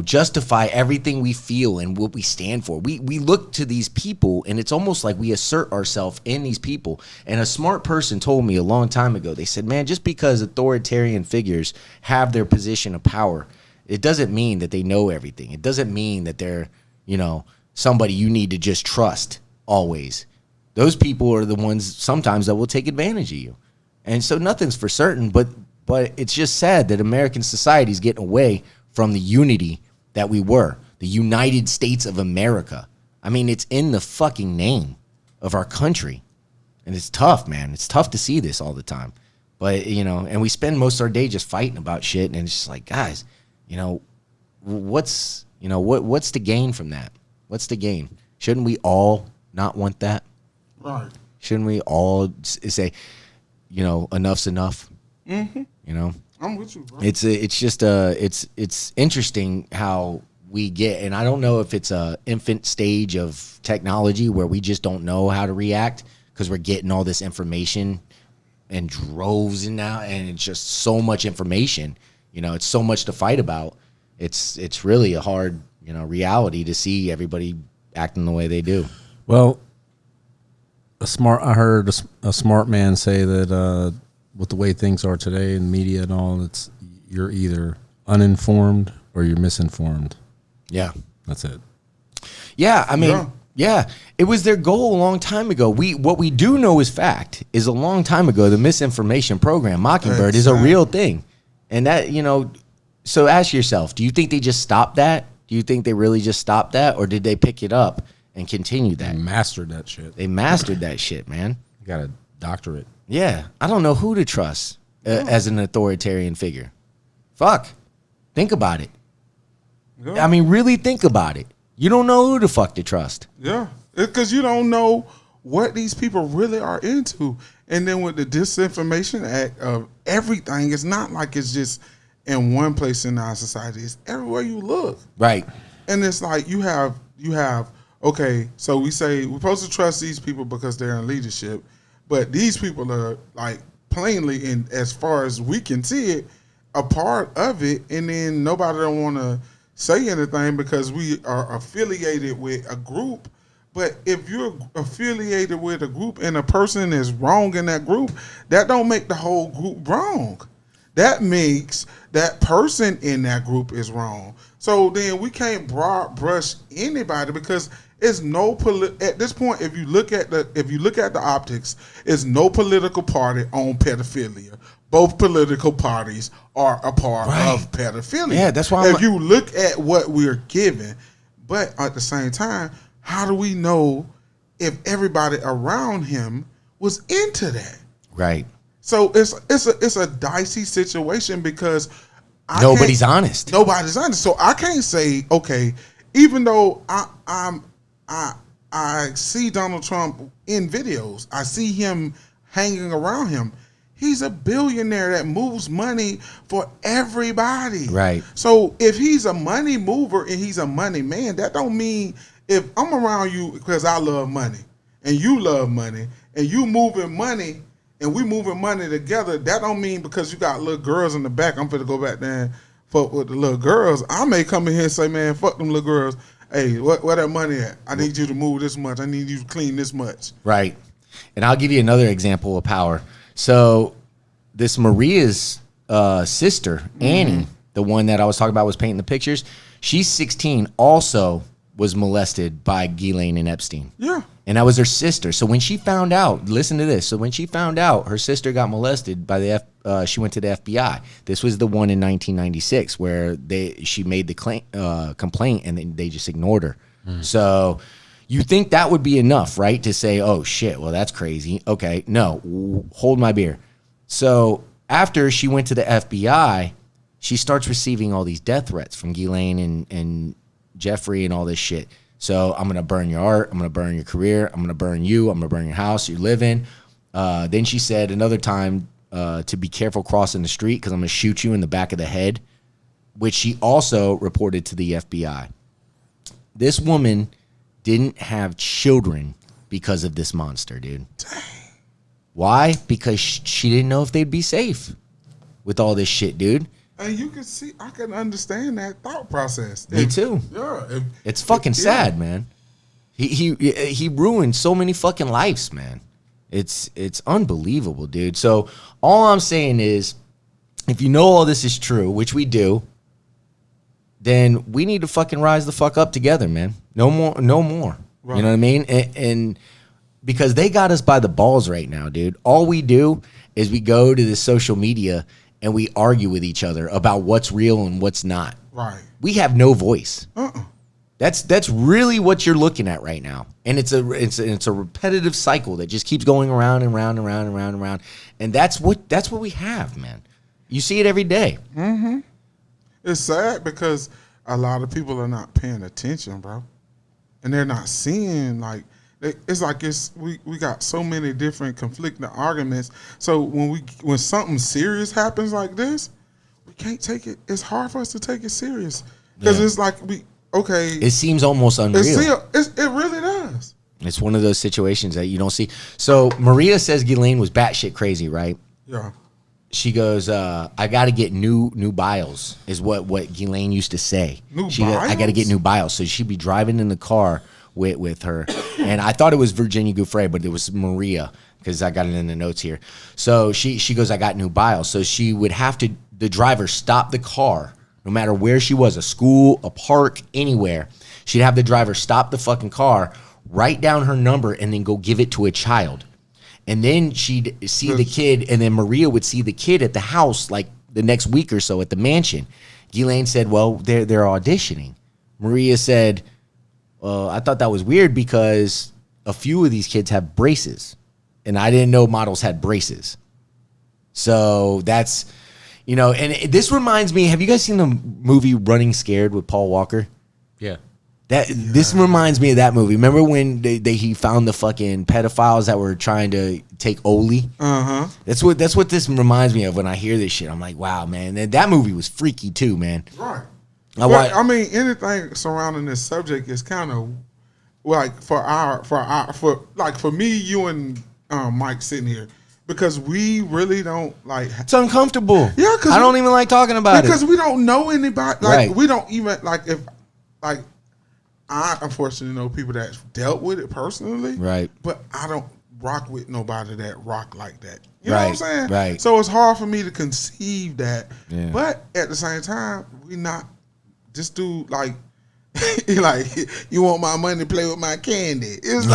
justify everything we feel and what we stand for. We look to these people, and it's almost like we assert ourselves in these people. And a smart person told me a long time ago, they said, man, just because authoritarian figures have their position of power, it doesn't mean that they know everything. It doesn't mean that they're, somebody you need to just trust always. Those people are the ones sometimes that will take advantage of you. And so nothing's for certain, but it's just sad that American society is getting away from the unity that we were, the United States of America. I mean, it's in the fucking name of our country. And it's tough, man. It's tough to see this all the time. But, and we spend most of our day just fighting about shit. And it's just like, guys, what's the gain from that? What's the gain? Shouldn't we all not want that? Right. Shouldn't we all say, enough's enough? Mm-hmm. I'm with you, bro. It's interesting how we get, and I don't know if it's a infant stage of technology where we just don't know how to react because we're getting all this information in droves and now, and it's just so much information. It's so much to fight about. It's really a hard, reality to see everybody acting the way they do. Well, I heard a smart man say that with the way things are today in media and all, you're either uninformed or you're misinformed. Yeah. That's it. Yeah, I mean, yeah, it was their goal a long time ago. What we do know is fact is a long time ago, the misinformation program, Mockingbird, is a real thing. And that, so ask yourself, do you think they just stopped that? Do you think they really just stopped that? Or did they pick it up and continue that? They mastered that shit. They mastered that shit, man. You got a doctorate. Yeah, I don't know who to trust as an authoritarian figure. Fuck. Think about it. Yeah. I mean, really think about it. You don't know who the fuck to trust. Yeah, because you don't know what these people really are into. And then with the disinformation act of everything, it's not like it's just in one place in our society. It's everywhere you look. Right. And it's like you have, okay, so we say we're supposed to trust these people because they're in leadership. But these people are like plainly, in as far as we can see it, a part of it. And then nobody don't want to say anything because we are affiliated with a group. But if you're affiliated with a group and a person is wrong in that group, that don't make the whole group wrong. That makes that person in that group is wrong. So then we can't broad brush anybody because it's no at this point. If you look at the optics, it's no political party on pedophilia. Both political parties are a part of pedophilia. Yeah, that's why. If you look at what we're given, but at the same time, how do we know if everybody around him was into that? Right. So it's a dicey situation because nobody's honest. Nobody's honest. So I can't say, okay, even though I see Donald Trump in videos, I see him hanging around him. He's a billionaire that moves money for everybody. Right. So if he's a money mover and he's a money man, that don't mean if I'm around you because I love money and you love money and you moving money and we moving money together, that don't mean because you got little girls in the back, I'm finna go back there and fuck with the little girls. I may come in here and say, man, fuck them little girls. Hey, where that money at? I need you to move this much. I need you to clean this much. Right. And I'll give you another example of power. So this Maria's sister, Annie, the one that I was talking about was painting the pictures, she's 16, also was molested by Ghislaine and Epstein. Yeah. And that was her sister. So when she found out, listen to this. So when she found out her sister got molested by she went to the FBI. This was the one in 1996 where she made the complaint and they just ignored her. So you think that would be enough, right? To say, oh shit, well that's crazy. Okay, no, hold my beer. So after she went to the FBI, she starts receiving all these death threats from Ghislaine and Jeffrey and all this shit. So I'm going to burn your art. I'm going to burn your career. I'm going to burn you. I'm going to burn your house you live in. Then she said another time to be careful crossing the street because I'm going to shoot you in the back of the head, which she also reported to the FBI. This woman didn't have children because of this monster, dude. Why? Because she didn't know if they'd be safe with all this shit, dude. And you can see, I can understand that thought process. Me too. Yeah. It's fucking sad, man. He ruined so many fucking lives, man. It's unbelievable, dude. So all I'm saying is, if you know all this is true, which we do, then we need to fucking rise the fuck up together, man. No more. Right. You know what I mean? And because they got us by the balls right now, dude. All we do is we go to this social media and we argue with each other about what's real and what's not. Right. We have no voice. That's really what you're looking at right now, and it's a repetitive cycle that just keeps going around and round and round and round and round, and that's what we have, man. You see it every day. Mm-hmm. It's sad because a lot of people are not paying attention, bro, and they're not seeing like it's like we got so many different conflicting arguments. So when something serious happens like this, we can't take it. It's hard for us to take it serious because it's like okay. It seems almost unreal. It really does. It's one of those situations that you don't see. So Maria says Ghislaine was batshit crazy, right? Yeah. She goes, I got to get new biles, is what Ghislaine used to say. I got to get new biles. So she'd be driving in the car with her. And I thought it was Virginia Gouffre, but it was Maria because I got it in the notes here. So she goes, I got new biles. So she would have the driver stop the car, no matter where she was, a school, a park, anywhere. She'd have the driver stop the fucking car, write down her number, and then go give it to a child. And then she'd see the kid, and then Maria would see the kid at the house like the next week or so at the mansion. Ghislaine said, well, they're auditioning. Maria said, I thought that was weird because a few of these kids have braces, and I didn't know models had braces. So that's... You know, and this reminds me, have you guys seen the movie Running Scared with Paul Walker? Yeah. This reminds me of that movie. Remember when he found the fucking pedophiles that were trying to take Oli? Uh-huh. That's what this reminds me of when I hear this shit. I'm like, wow, man. That movie was freaky too, man. Right. I mean, anything surrounding this subject is kind of like for me, you and Mike sitting here. Because we really don't like. It's uncomfortable. Yeah, because I don't even like talking about it. Because we don't know anybody. Like right. We don't even I unfortunately know people that dealt with it personally. Right. But I don't rock with nobody that rock like that. You know right. what I'm saying? Right. So it's hard for me to conceive that. Yeah. But at the same time, we not just do like. Like, you want my money to play with my candy. It's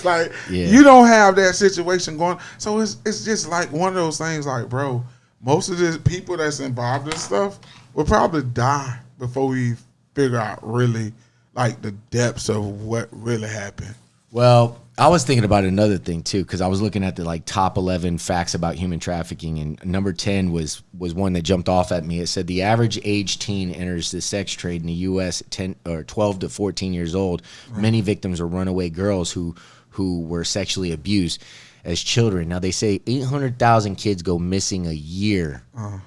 like you don't have that situation going. So it's just like one of those things like, bro, most of the people that's involved in stuff will probably die before we figure out really like the depths of what really happened. Well, I was thinking about another thing too, because I was looking at the like top 11 facts about human trafficking, and number 10 was one that jumped off at me. It said the average age teen enters the sex trade in the U.S. 12 to 14 years old. Right. Many victims are runaway girls who were sexually abused as children. Now they say 800,000 kids go missing a year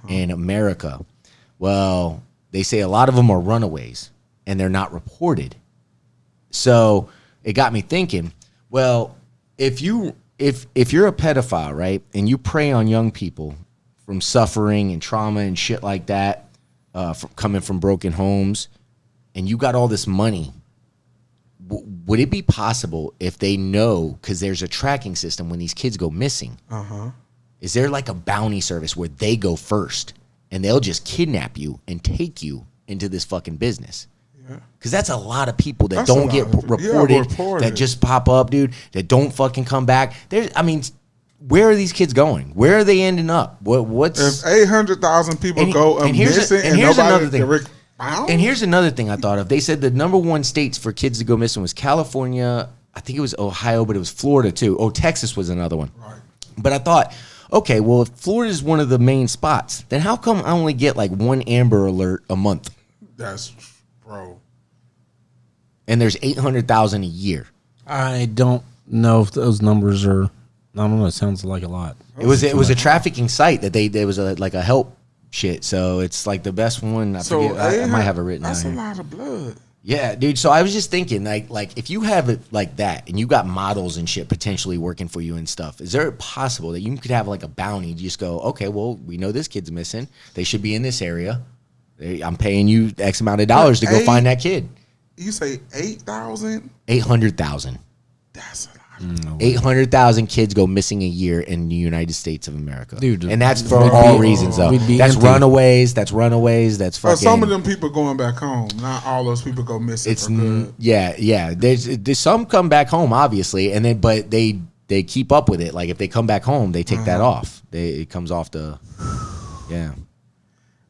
in America. Well, they say a lot of them are runaways and they're not reported. So it got me thinking. Well, if you're a pedophile, right, and you prey on young people from suffering and trauma and shit like that, coming from broken homes, and you got all this money, would it be possible if they know, because there's a tracking system when these kids go missing, is there like a bounty service where they go first and they'll just kidnap you and take you into this fucking business? Because that's a lot of people that don't get reported, that just pop up, dude, that don't fucking come back. Where are these kids going? Where are they ending up? What's if 800,000 people go missing and here's nobody another thing. And here's another thing I thought of. They said the number one states for kids to go missing was California. I think it was Ohio, but it was Florida too. Oh, Texas was another one. Right. But I thought, okay, well, if Florida is one of the main spots, then how come I only get like one Amber Alert a month? Bro. And there's 800,000 a year. I don't know if those numbers are. I don't know. It sounds like a lot. It was a trafficking site that there was like a help shit. So it's like the best one. I forget. I might have it written down here. That's a lot of blood. Yeah, dude. So I was just thinking, like if you have it like that, and you got models and shit potentially working for you and stuff, is there possible that you could have like a bounty? You just go, okay, well, we know this kid's missing. They should be in this area. I'm paying you X amount of dollars to go find that kid. You say 8,000? 800,000. That's a lot. 800,000 kids go missing a year in the United States of America, dude. And that's for all reasons, though. That's empty. runaways. That's runaways. That's fucking. Some of them people going back home. Not all those people go missing. It's yeah. There's some come back home, obviously, and then but they keep up with it. Like if they come back home, they take that off. It comes off the. Yeah.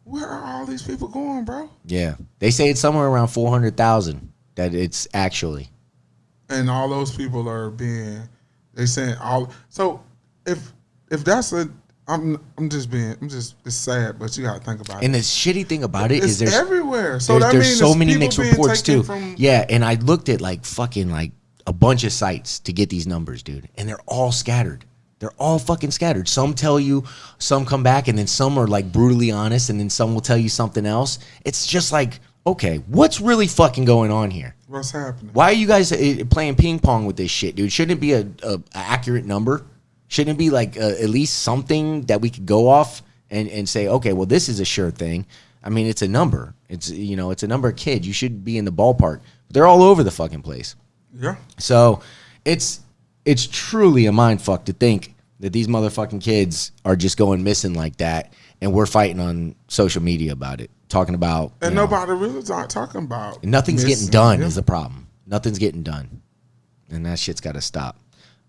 Where are all these people going, bro? Yeah, they say it's somewhere around 400,000 that it's actually. And all those people are being, they saying all. So if that's it's sad, but you gotta think about it. And the shitty thing about it is there's everywhere. So there's so many mixed reports too. From, yeah, and I looked at like fucking like a bunch of sites to get these numbers, dude, and they're all scattered. They're all fucking scattered. Some tell you, some come back, and then some are like brutally honest, and then some will tell you something else. It's just like, okay, what's really fucking going on here? What's happening? Why are you guys playing ping pong with this shit, dude? Shouldn't it be a accurate number? Shouldn't it be like at least something that we could go off and say, okay, well, this is a sure thing. I mean, it's a number. It's a number of kids. You should be in the ballpark. They're all over the fucking place. Yeah. So it's truly a mind fuck to think that these motherfucking kids are just going missing like that, and we're fighting on social media about it, talking about and nobody really not talking about. Nothing's getting done is the problem. Nothing's getting done, and that shit's got to stop.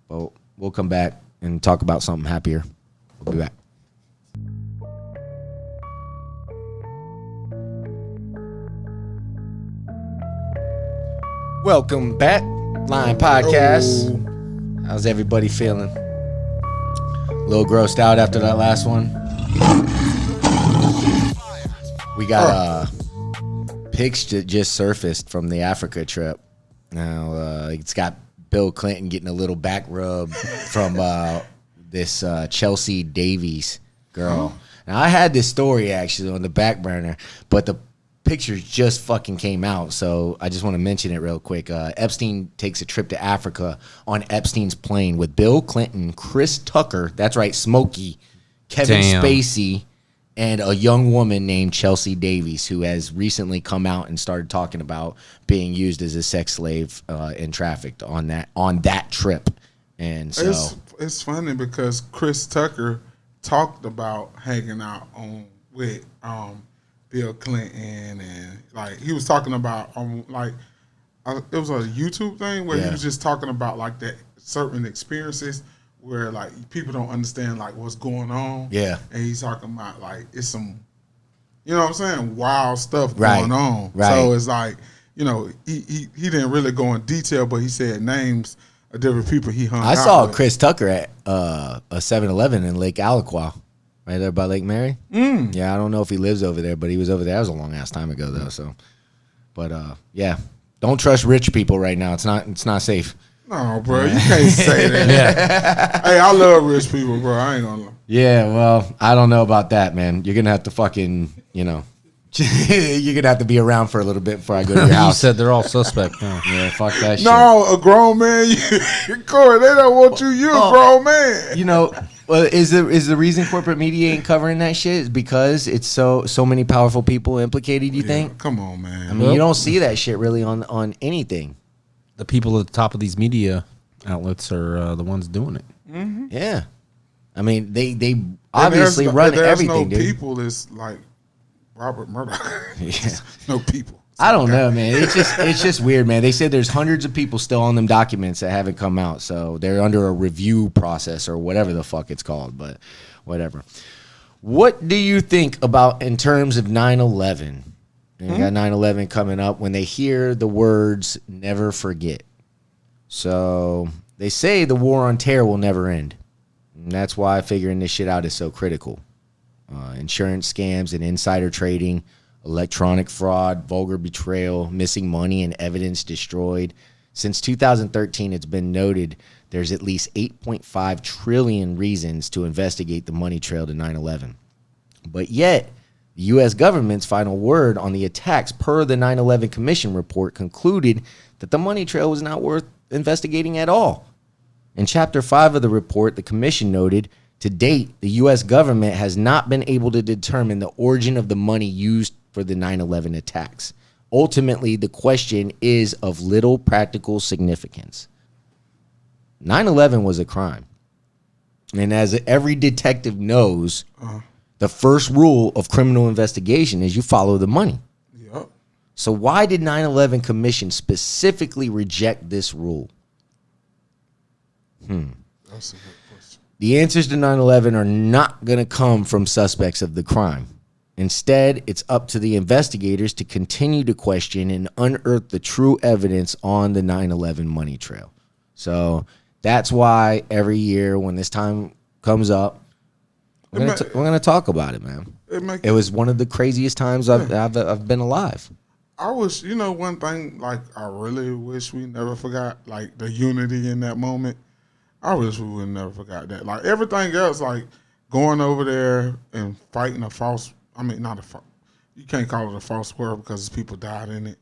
But we'll come back and talk about something happier. We'll be back. Welcome back, Lion Podcast. How's everybody feeling? A little grossed out after that last one. We got pics that just surfaced from the Africa trip. Now it's got Bill Clinton getting a little back rub from this Chelsea Davies girl. Now I had this story actually on the back burner, but the pictures just fucking came out, so I just want to mention it real quick. Epstein takes a trip to Africa on Epstein's plane with Bill Clinton, Chris Tucker, that's right, Smokey, Kevin Spacey, and a young woman named Chelsea Davies, who has recently come out and started talking about being used as a sex slave and trafficked on that trip. And so it's funny because Chris Tucker talked about hanging out with Bill Clinton, and like he was talking about it was a YouTube thing where he was just talking about like that certain experiences where like people don't understand like what's going on. Yeah. And he's talking about like it's some, you know what I'm saying, wild stuff going on. Right. So it's like, you know, he didn't really go in detail, but he said names of different people he hung out with. I saw Chris Tucker at a 7-Eleven in Lake Alaqua. Right there by Lake Mary. Yeah, I don't know if he lives over there, but he was over there. That was a long ass time ago though. So, but yeah, don't trust rich people right now. It's not safe. No, bro, you can't say that. Yeah. Hey, I love rich people, bro. I ain't gonna lie. Yeah, well, I don't know about that, man. You're gonna have to fucking, you're gonna have to be around for a little bit before I go to your house. You said they're all suspect. Yeah, fuck that shit. No, a grown man, Corey, they don't want you. You're a grown man. You know. Well, is the reason corporate media ain't covering that shit is because it's so many powerful people implicated, you think? Come on, man. I mean, you don't see that shit really on anything. The people at the top of these media outlets are the ones doing it. Mm-hmm. Yeah. I mean, they obviously run everything, dude. People is like Robert Murdoch. Yeah. No people. I don't know, man. It's just weird, man. They said there's hundreds of people still on them documents that haven't come out, so they're under a review process or whatever the fuck it's called, but whatever. What do you think about in terms of 9/11? You got 9/11 coming up. When they hear the words "never forget," so they say the war on terror will never end, and that's why figuring this shit out is so critical. Insurance scams and insider trading. Electronic fraud, vulgar betrayal, missing money, and evidence destroyed. Since 2013, it's been noted there's at least 8.5 trillion reasons to investigate the money trail to 9/11. But yet, The U.S. government's final word on the attacks per the 9/11 Commission report concluded that the money trail was not worth investigating at all. In Chapter 5 of the report, the commission noted, to date, the U.S. government has not been able to determine the origin of the money used for the 9/11 attacks. Ultimately, the question is of little practical significance. 9/11 was a crime. And as every detective knows, the first rule of criminal investigation is you follow the money. Yep. So why did 9/11 Commission specifically reject this rule? That's a good question. The answers to 9/11 are not going to come from suspects of the crime. Instead, it's up to the investigators to continue to question and unearth the true evidence on the 9/11 money trail. So that's why every year when this time comes up, we're going to talk about it, man. It was one of the craziest times I've been alive. I wish, one thing, like, I really wish we never forgot, like, the unity in that moment. I wish we would never forgot that. Like, everything else, like, going over there and fighting not a false, you can't call it a false war because people died in it.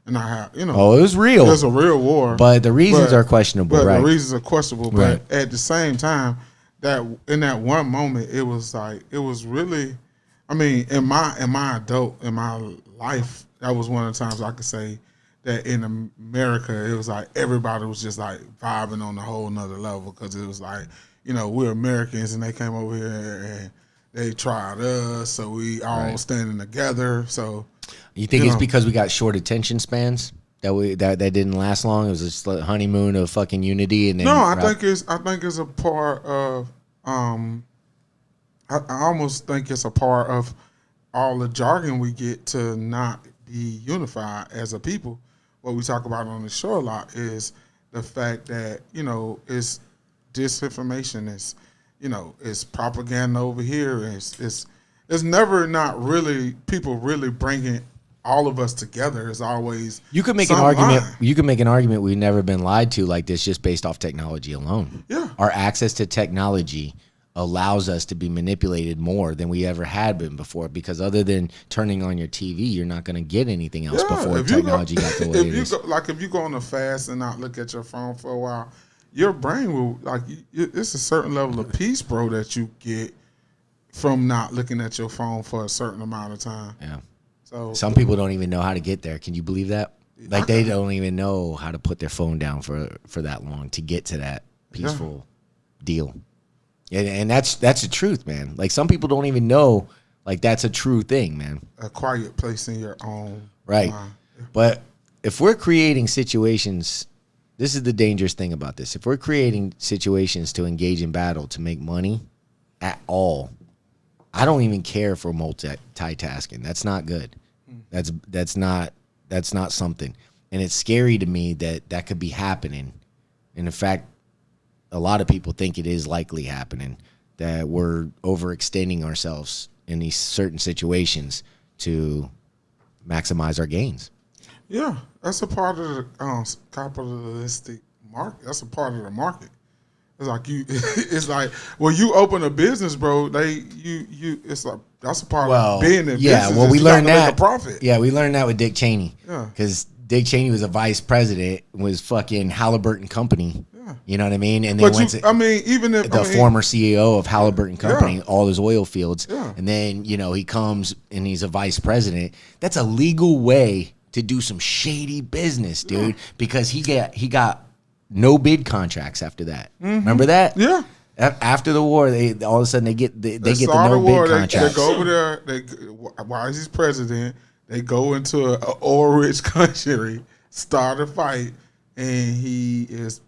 And I have, it was real. It was a real war. But the reasons are questionable, right? The reasons are questionable. Right. But at the same time, that in that one moment, it was really, in my life, that was one of the times I could say that in America, it was like everybody was just like vibing on a whole nother level because it was like, we're Americans and they came over here and they tried us, so we all standing together. So you think it's because we got short attention spans that didn't last long? It was just a honeymoon of fucking unity, and then I think it's a part of I almost think it's a part of all the jargon we get to not be unified as a people. What we talk about on the show a lot is the fact that, it's disinformation, it's propaganda over here. It's never not really people really bringing all of us together. It's always you could make an argument. You could make an argument we've never been lied to like this just based off technology alone. Yeah, our access to technology allows us to be manipulated more than we ever had been before, because other than turning on your TV, you're not going to get anything else before technology got the way it is. If you go on a fast and not look at your phone for a while, your brain will, it's a certain level of peace, bro, that you get from not looking at your phone for a certain amount of time. Yeah. So some people don't even know how to get there. Can you believe that? Like, they don't even know how to put their phone down for that long to get to that peaceful deal. And that's the truth, man. Like, some people don't even know, like, that's a true thing, man. A quiet place in your own right mind. But if we're creating situations, this is the dangerous thing about this. If we're creating situations to engage in battle to make money at all, I don't even care if we're multitasking. That's not good. That's not something. And it's scary to me that could be happening. And in fact, a lot of people think it is likely happening, that we're overextending ourselves in these certain situations to maximize our gains. Yeah, that's a part of the capitalistic market. That's a part of the market. It's like it's like when you open a business, bro. It's like that's a part of being in business. Yeah, well, we learned that. Make a profit. Yeah, we learned that with Dick Cheney. Yeah, because Dick Cheney was a vice president, was fucking Halliburton Company. Yeah. You know what I mean? And then even if the former CEO of Halliburton Company, all his oil fields, and then he comes and he's a vice president. That's a legal way to do some shady business, dude. Because he got no bid contracts after that. Mm-hmm. Remember that? Yeah. After the war, they all of a sudden they get the no bid contracts. They go over there. While he's president, they go into an oil-rich country, start a fight, and he is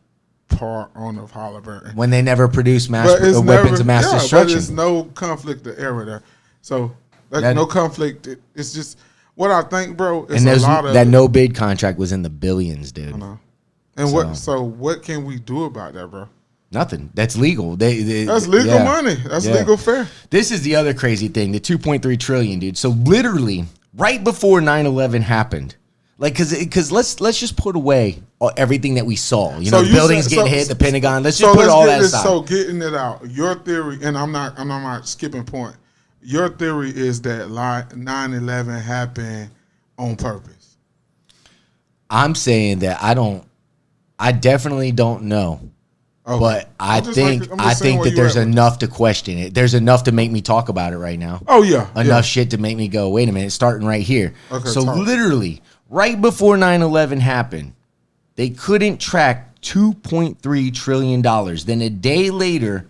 part owner of Halliburton. When they never produce weapons of mass destruction. But there's no conflict of error there. So no conflict. It's just what I think, bro. It's a lot of that no bid contract was in the billions, dude. I know. And what can we do about that, bro? Nothing. That's legal. That's legal money. That's legal fare. This is the other crazy thing, the $2.3 trillion, dude. So literally right before 9/11 happened, like, because let's just put away everything that we saw. The buildings getting hit, the Pentagon. Let's just put all that aside. So getting it out, your theory, and I'm not skipping point. your theory is that 9/11 happened on purpose. I'm saying that I definitely don't know. Okay. But I think that there's enough to question it. There's enough to make me talk about it right now. Oh yeah. Enough shit to make me go, wait a minute, starting right here. Okay, so literally, right before 9/11 happened, they couldn't track $2.3 trillion. Then a day later,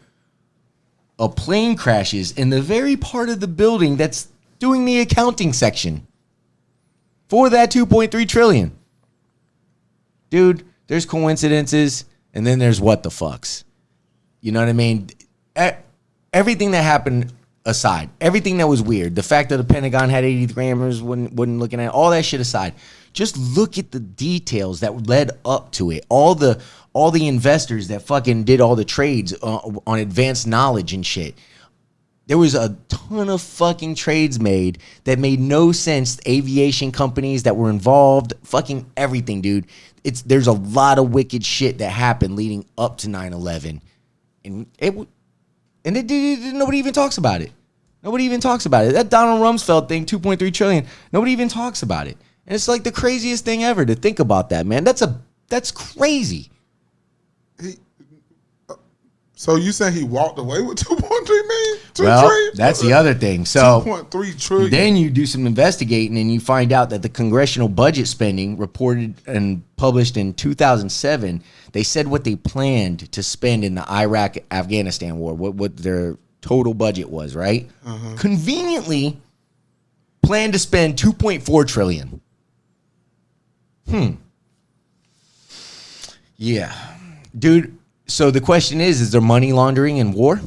a plane crashes in the very part of the building that's doing the accounting section for that 2.3 trillion. Dude, there's coincidences. And then there's what the fucks. You know what I mean? Everything that happened aside, everything that was weird, the fact that the Pentagon had 80 grammars, wasn't looking at it, all that shit aside, just look at the details that led up to it. All the investors that fucking did all the trades on advanced knowledge and shit. There was a ton of fucking trades made that made no sense. Aviation companies that were involved, fucking everything, dude. There's a lot of wicked shit that happened leading up to 9/11, and nobody even talks about it. Nobody even talks about it. That Donald Rumsfeld thing, 2.3 trillion. Nobody even talks about it, and it's like the craziest thing ever to think about that, man. That's crazy. So you saying he walked away with 2.3 million? Well, that's the other thing. So 2.3 trillion. Then you do some investigating and you find out that the congressional budget spending reported and published in 2007, they said what they planned to spend in the Iraq-Afghanistan war, what their total budget was, right? Uh-huh. Conveniently planned to spend 2.4 trillion. Yeah. Dude, so the question is there money laundering in war?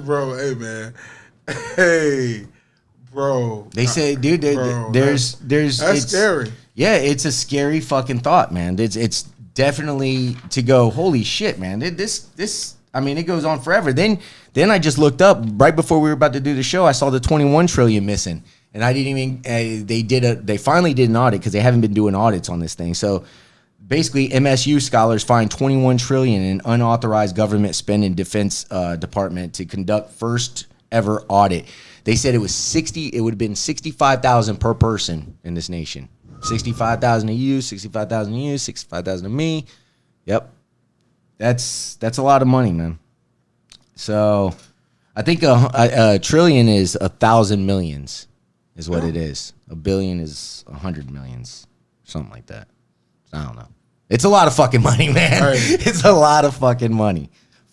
Bro, hey, man. Hey, bro. They say, dude, there's that's scary. Yeah, it's a scary fucking thought, man. It's definitely to go, holy shit, man. This I mean, it goes on forever. Then I just looked up right before we were about to do the show. I saw the 21 trillion missing. And I didn't even they finally did an audit because they haven't been doing audits on this thing. So basically, MSU scholars find 21 trillion in unauthorized government spend in Defense Department to conduct first ever audit. They said it would have been 65,000 per person in this nation. 65,000 to you, 65,000 to you, 65,000 to me. Yep. That's a lot of money, man. So I think a trillion is 1,000 millions is what it is. A billion is 100 millions, something like that. I don't know. It's a lot of fucking money, man. Right. It's a lot of fucking money.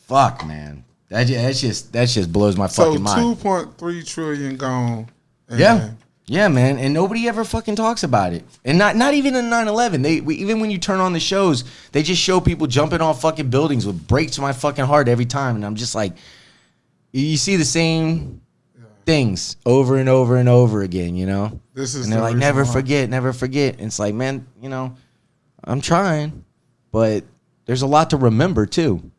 Fuck, man. That just blows my fucking mind. So 2.3 trillion gone. Yeah, man. And nobody ever fucking talks about it. And not even in 9/11. Even when you turn on the shows, they just show people jumping off fucking buildings, with breaks my fucking heart every time. And I'm just like, you see the same things over and over and over again, you know? And they're like, never forget. And it's like, man, you know, I'm trying, but there's a lot to remember too.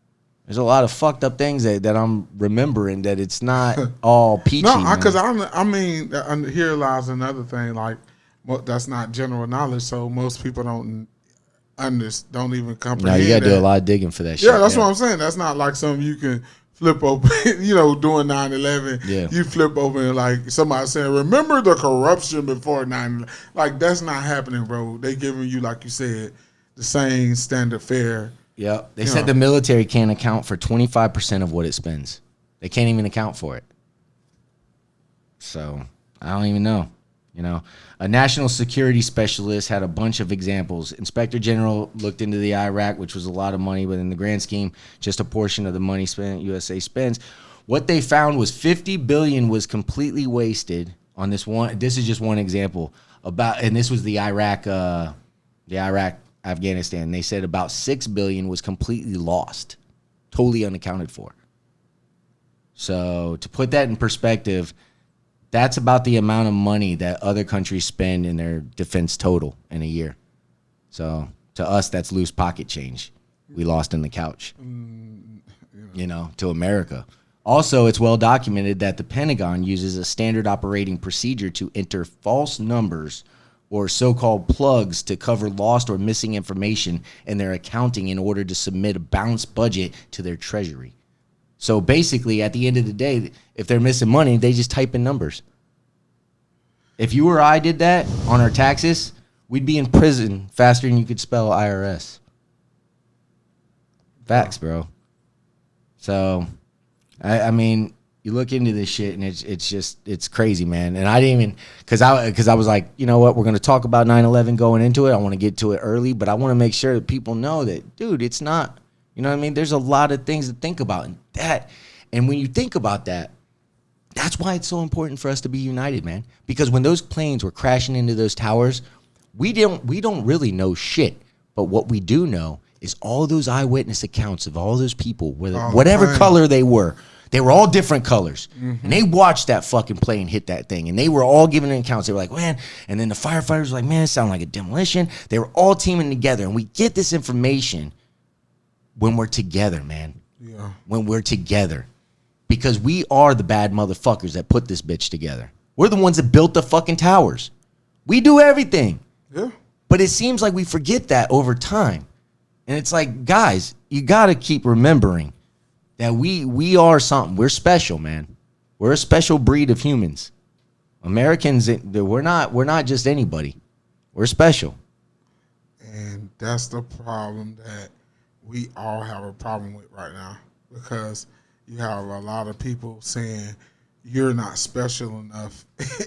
There's a lot of fucked up things that I'm remembering that it's not all peachy. No, because I mean, here lies another thing. Like, that's not general knowledge, so most people don't even comprehend. No, you gotta do a lot of digging for that shit. Yeah, that's what I'm saying. That's not like something you can flip open. You know, doing 9/11. Yeah, you flip open and like somebody saying, "Remember the corruption before 9/11." Like, that's not happening, bro. They giving you, like you said, the same standard fare. Yeah, they said the military can't account for 25% of what it spends. They can't even account for it. So I don't even know. You know, a national security specialist had a bunch of examples. Inspector General looked into the Iraq, which was a lot of money, but in the grand scheme, just a portion of the money spent USA spends. What they found was $50 billion was completely wasted on this one. This is just one example and this was the Iraq, Afghanistan. They said about $6 billion was completely lost, totally unaccounted for. So to put that in perspective, that's about the amount of money that other countries spend in their defense total in a year. So to us, that's loose pocket change. We lost in the couch, you know, to America. Also, it's well documented that the Pentagon uses a standard operating procedure to enter false numbers or so-called plugs to cover lost or missing information in their accounting in order to submit a balanced budget to their treasury. So basically, at the end of the day, if they're missing money, they just type in numbers. If you or I did that on our taxes, we'd be in prison faster than you could spell IRS. Facts, bro. So, I mean, you look into this shit and it's crazy, man. And I didn't even, because I was like, you know what, we're going to talk about 9/11 going into it. I want to get to it early, but I want to make sure that people know that, dude, it's not, you know what I mean? There's a lot of things to think about in that. And when you think about that, that's why it's so important for us to be united, man. Because when those planes were crashing into those towers, we don't really know shit. But what we do know is all those eyewitness accounts of all those people, whatever color they were all different colors. Mm-hmm. And they watched that fucking plane hit that thing. And they were all giving accounts. They were like, man. And then the firefighters were like, man, it sounded like a demolition. They were all teaming together. And we get this information when we're together, man. Yeah. When we're together. Because we are the bad motherfuckers that put this bitch together. We're the ones that built the fucking towers. We do everything. Yeah. But it seems like we forget that over time. And it's like, guys, you got to keep remembering that we are something. We're special, man. We're a special breed of humans. Americans, we're not just anybody. We're special. And that's the problem that we all have a problem with right now. Because you have a lot of people saying you're not special enough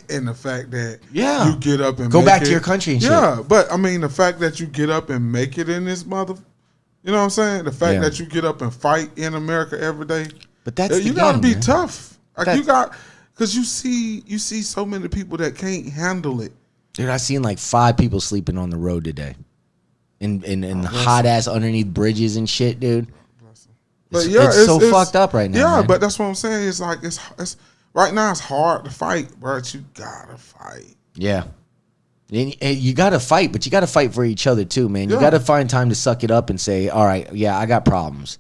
in the fact that you get up and go back to your country and shit. Yeah, but I mean the fact that you get up and make it in this mother, you know what I'm saying? The fact that you get up and fight in America every day. But that's you got to be tough. Like because you see so many people that can't handle it. Dude, I seen like 5 people sleeping on the road today, in hot ass underneath bridges and shit, dude. But it's so fucked up right now. Yeah, man. But that's what I'm saying. It's like it's right now. It's hard to fight, but you gotta fight. Yeah, and you gotta fight, but you gotta fight for each other too, man. You gotta find time to suck it up and say, all right, yeah, I got problems,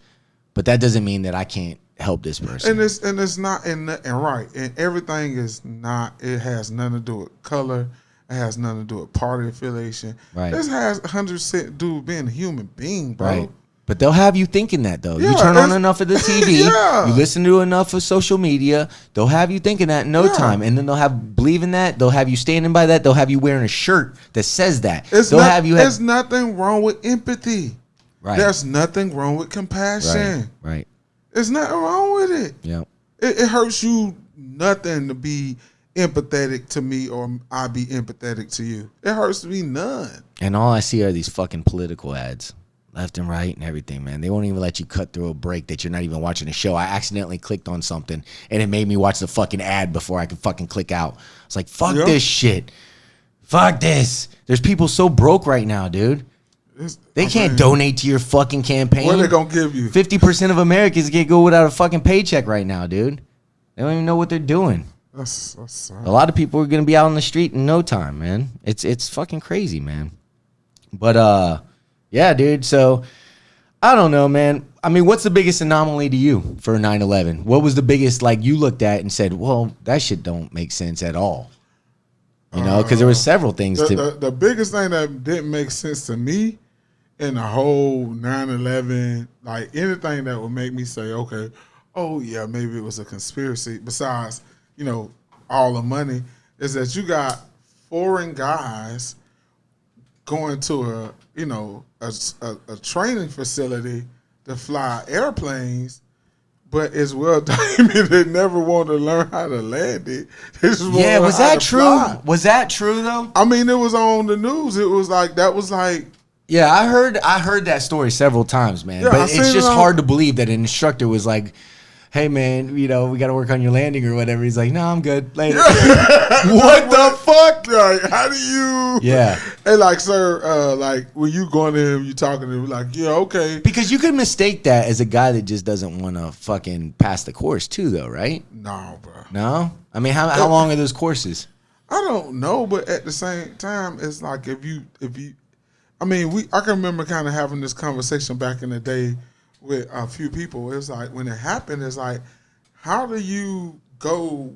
but that doesn't mean that I can't help this person. And it's not and right, and everything is not. It has nothing to do with color. It has nothing to do with party affiliation. Right. This has 100% to do with being a human being, bro. Right. But they'll have you thinking that, though. You turn on enough of the TV, you listen to enough of social media, they'll have you thinking that in no time. And then they'll have believing that, they'll have you standing by that, they'll have you wearing a shirt that says that. There's nothing wrong with empathy. Right. There's nothing wrong with compassion. Right. There's nothing wrong with it. Yeah. It hurts you nothing to be empathetic to me or I be empathetic to you. It hurts me none. And all I see are these fucking political ads. Left and right and everything, man. They won't even let you cut through a break that you're not even watching a show. I accidentally clicked on something and it made me watch the fucking ad before I could fucking click out. It's like, fuck this shit. Fuck this. There's people so broke right now, dude. They can't donate to your fucking campaign. What are they gonna give you? 50% of Americans can't go without a fucking paycheck right now, dude. They don't even know what they're doing. That's sad. A lot of people are gonna be out on the street in no time, man. It's fucking crazy, man. But yeah, dude. So, I don't know, man. I mean, what's the biggest anomaly to you for 9/11? What was the biggest, like, you looked at and said, well, that shit don't make sense at all? You know, because there were several things. The biggest thing that didn't make sense to me in the whole 9/11, like, anything that would make me say, okay, oh, yeah, maybe it was a conspiracy, besides, you know, all the money, is that you got foreign guys going to a training facility to fly airplanes, but it's well documented they never want to learn how to land it. Yeah, was that true? Fly. Was that true though? I mean, it was on the news. It was like yeah, I heard that story several times, man. Yeah, but it's just hard to believe that an instructor was like, hey, man, you know, we got to work on your landing or whatever. He's like, no, I'm good. Later. What the fuck? Like, how do you? Yeah. Hey, like, sir, like, when you going to him, you talking to him, like, yeah, okay. Because you could mistake that as a guy that just doesn't want to fucking pass the course, too, though, right? No, bro. No? I mean, how long are those courses? I don't know, but at the same time, it's like if you, I mean, I can remember kind of having this conversation back in the day with a few people. It's like when it happened, it's like, how do you go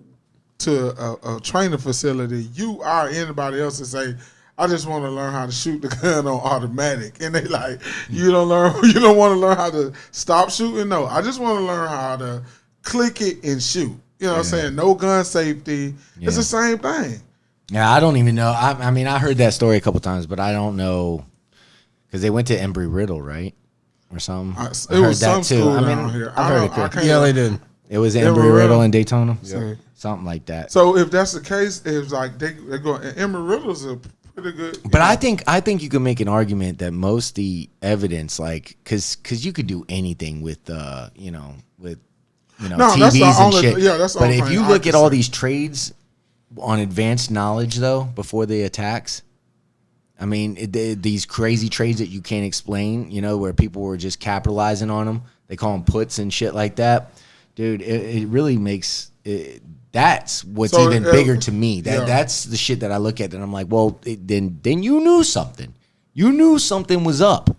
to a training facility, you or anybody else, and say, I just want to learn how to shoot the gun on automatic. And they like, you don't want to learn how to stop shooting? No, I just want to learn how to click it and shoot. You know what I'm saying? No gun safety. Yeah. It's the same thing. Yeah, I don't even know. I mean, I heard that story a couple times, but I don't know. Because they went to Embry-Riddle, right? Or something. It was some school down here. I've heard it. Yeah, they did. It was Embry-Riddle in Daytona? Yeah. Something like that. So if that's the case, it's like they go, and Embry-Riddle's a pretty good. But I think you can make an argument that most the evidence, like, because you could do anything with, with TVs and shit. Yeah, that's but if you look at all these trades on advanced knowledge, though, before the attacks, I mean, these crazy trades that you can't explain, where people were just capitalizing on them. They call them puts and shit like that. Dude, it really makes it. That's what's even bigger to me. That's the shit that I look at and I'm like, well, then you knew something. You knew something was up,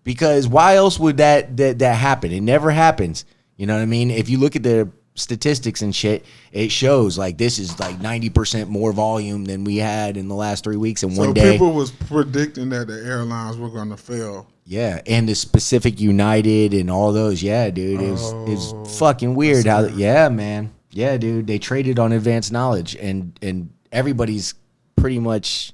because why else would that happen? It never happens. You know what I mean? If you look at the statistics and shit, it shows like this is like 90% more volume than we had in the last 3 weeks in one day. So people was predicting that the airlines were going to fail. Yeah, and the specific United and all those. Yeah, dude, it's fucking weird how. Yeah, man. Yeah, dude, they traded on advanced knowledge, and everybody's pretty much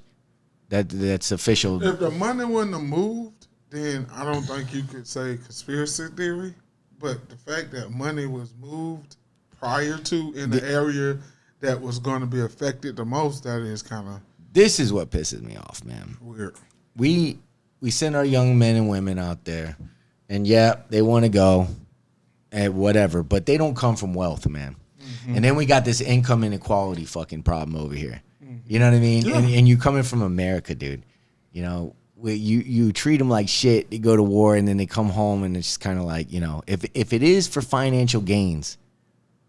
that's official. If the money wouldn't have moved, then I don't think you could say conspiracy theory. But the fact that money was moved prior to in the area that was going to be affected the most, that is kind of. This is what pisses me off, man. Weird. We send our young men and women out there, and yeah, they want to go and whatever, but they don't come from wealth, man. Mm-hmm. And then we got this income inequality fucking problem over here. Mm-hmm. You know what I mean? Yeah. And you coming from America, dude. You treat them like shit. They go to war and then they come home and it's just kind of like, if it is for financial gains,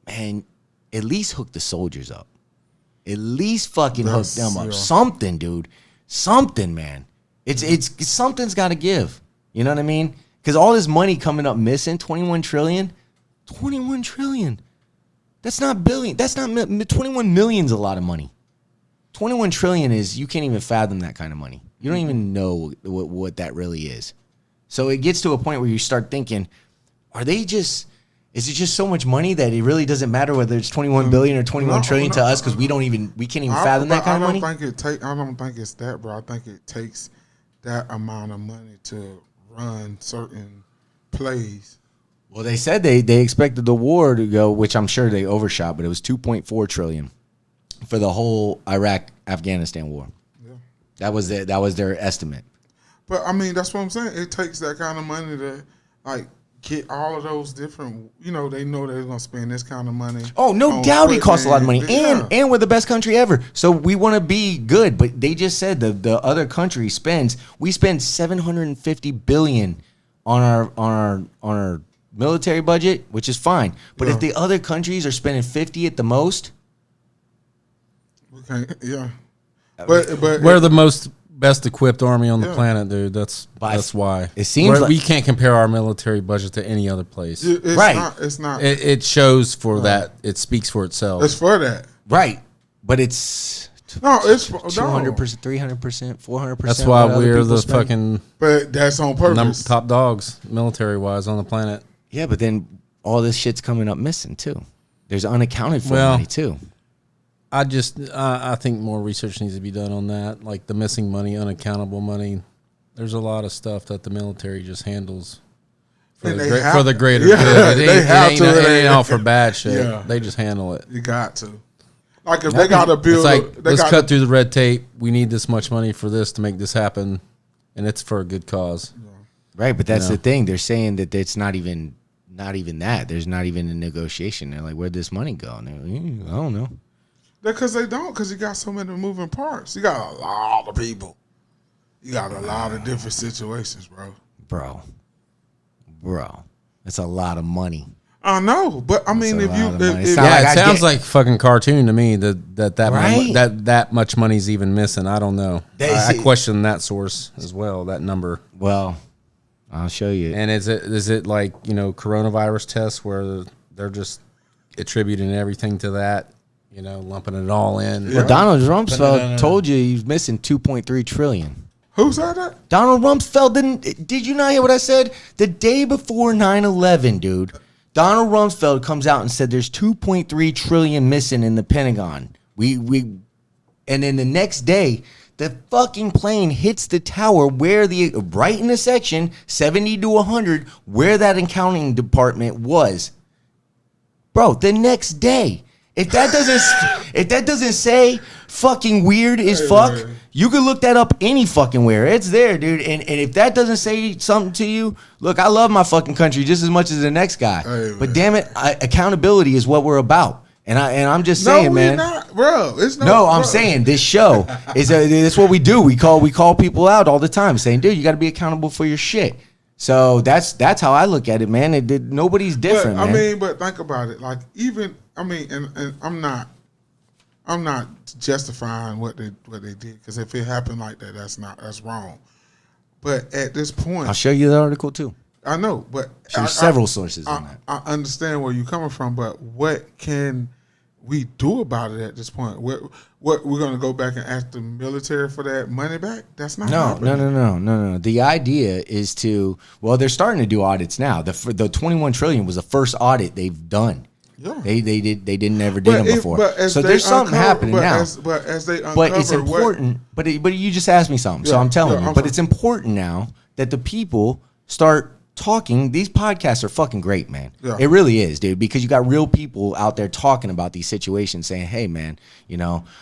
man, at least hook the soldiers up. At least fucking hook them up. Yeah. Something, dude. Something, man. It's something's got to give. You know what I mean? Because all this money coming up missing, 21 trillion. 21 trillion. That's not billion. That's not 21 million's a lot of money. 21 trillion is, you can't even fathom that kind of money. You don't even know what that really is. So it gets to a point where you start thinking, is it just so much money that it really doesn't matter whether it's 21 billion or 21 trillion to us, because we can't even fathom that kind of money? I don't think it's that, bro. I think it takes that amount of money to run certain plays. Well, they said they expected the war to go, which I'm sure they overshot, but it was 2.4 trillion for the whole Iraq-Afghanistan war. Yeah. That was their estimate. But I mean, that's what I'm saying. It takes that kind of money to like get all of those different. They know they're gonna spend this kind of money. Oh, no doubt, it costs a lot of money, and we're the best country ever. So we want to be good. But they just said the other country we spend $750 billion on our military budget, which is fine. But if the other countries are spending 50 at the most, okay, yeah. But we're the best equipped army on the planet, dude. That's why. It seems like we can't compare our military budget to any other place. It's not. It shows for that. It speaks for itself. It's for that. Right. But it's 200%, 300%, 400%. That's why we're the fucking. But that's on purpose. Top dogs, military wise, on the planet. Yeah, but then all this shit's coming up missing too. There's unaccounted for money too. I think more research needs to be done on that, like the missing money, unaccountable money. There's a lot of stuff that the military just handles for the greater good. It ain't all for bad shit. Yeah. They just handle it. You got to. Like if they got to build, let's cut through the red tape. We need this much money for this to make this happen, and it's for a good cause. Yeah. Right, but that's the thing. They're saying that it's not even that. There's not even a negotiation. They're like, where'd this money go? And they're like, I don't know. Because they don't, because you got so many moving parts. You got a lot of people. You got a lot of different situations, bro. Bro. That's a lot of money. I know, but I mean, it sounds like fucking cartoon to me that much money's even missing. I don't know. I question that source as well, that number. Well, I'll show you. And is it like, coronavirus tests where they're just attributing everything to that? lumping it all in. Well, Donald Rumsfeld no. told you he was missing 2.3 trillion. Who said that? Donald Rumsfeld did you not hear what I said? The day before 9/11, dude. Donald Rumsfeld comes out and said there's 2.3 trillion missing in the Pentagon. And then the next day, the fucking plane hits the tower right in the section 70 to 100 where that accounting department was. Bro, the next day. If that doesn't say fucking weird as fuck, you can look that up any fucking where. It's there, dude. And if that doesn't say something to you, look, I love my fucking country just as much as the next guy. Hey, but damn it, accountability is what we're about. And I'm just saying, man. Not, bro. I'm saying this show it's what we do. We call people out all the time, saying, dude, you got to be accountable for your shit. So that's how I look at it, man. Nobody's different, but, man. I mean, but think about it. Like even and I'm not justifying what they did, because if it happened like that, that's wrong. But at this point, I'll show you the article too. I know, but There's several sources on that. I understand where you're coming from, but what can we do about it at this point? What we're going to go back and ask the military for that money back? That's not happening. No. The idea is they're starting to do audits now. The 21 trillion was the first audit they've done. Yeah. They didn't ever did them before. So there's something happening now. As they uncover, but it's important. But you just asked me something, so I'm telling you. But it's important now that the people start talking. These podcasts are fucking great, man. Yeah. It really is, dude, because you got real people out there talking about these situations, saying, hey, man,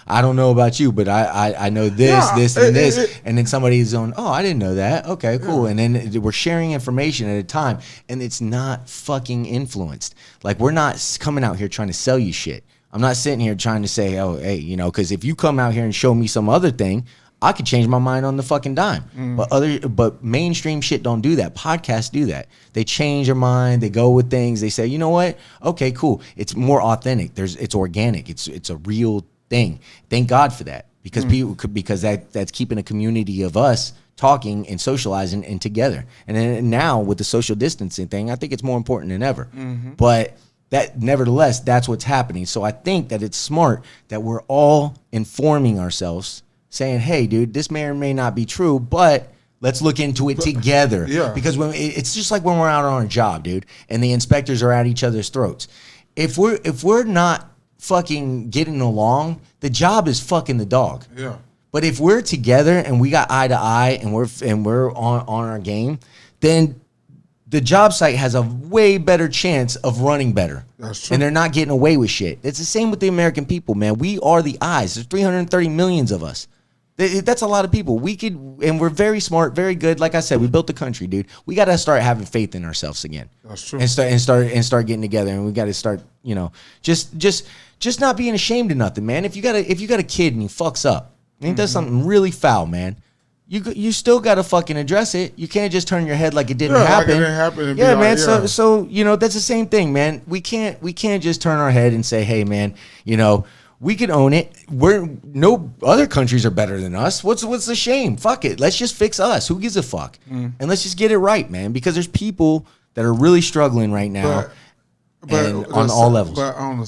I don't know about you, but I know this, and then somebody's on, oh, I didn't know that. Okay, cool. And then we're sharing information at a time, and it's not fucking influenced. Like, we're not coming out here trying to sell you shit. I'm not sitting here trying to say, oh, hey, because if you come out here and show me some other thing, I could change my mind on the fucking dime. But mainstream shit don't do that. Podcasts do that. They change their mind. They go with things. They say, you know what? Okay, cool. It's more authentic. It's organic. It's a real thing. Thank God for that, because because that's keeping a community of us talking and socializing and together. And then now with the social distancing thing, I think it's more important than ever. But nevertheless, that's what's happening. So I think that it's smart that we're all informing ourselves, saying, hey, dude, this may or may not be true, but let's look into it together. Yeah. Because it's just like when we're out on a job, dude, and the inspectors are at each other's throats. If we're not fucking getting along, the job is fucking the dog. Yeah. But if we're together and we got eye to eye and we're on our game, then the job site has a way better chance of running better. That's true. And they're not getting away with shit. It's the same with the American people, man. We are the eyes. There's 330 million of us. That's a lot of people. And we're very smart, very good. Like I said, we built the country, dude. We got to start having faith in ourselves again. That's true. And start getting together. And we got to start, just not being ashamed of nothing, man. If you got a kid and he fucks up and he does something really foul, man, you still got to fucking address it. You can't just turn your head like it didn't happen. Like it didn't happen and yeah, be man. Like, So that's the same thing, man. We can't just turn our head and say, hey, man, we can own it. No other countries are better than us. What's the shame? Fuck it. Let's just fix us. Who gives a fuck? And let's just get it right, man. Because there's people that are really struggling right now, and on all levels. But on a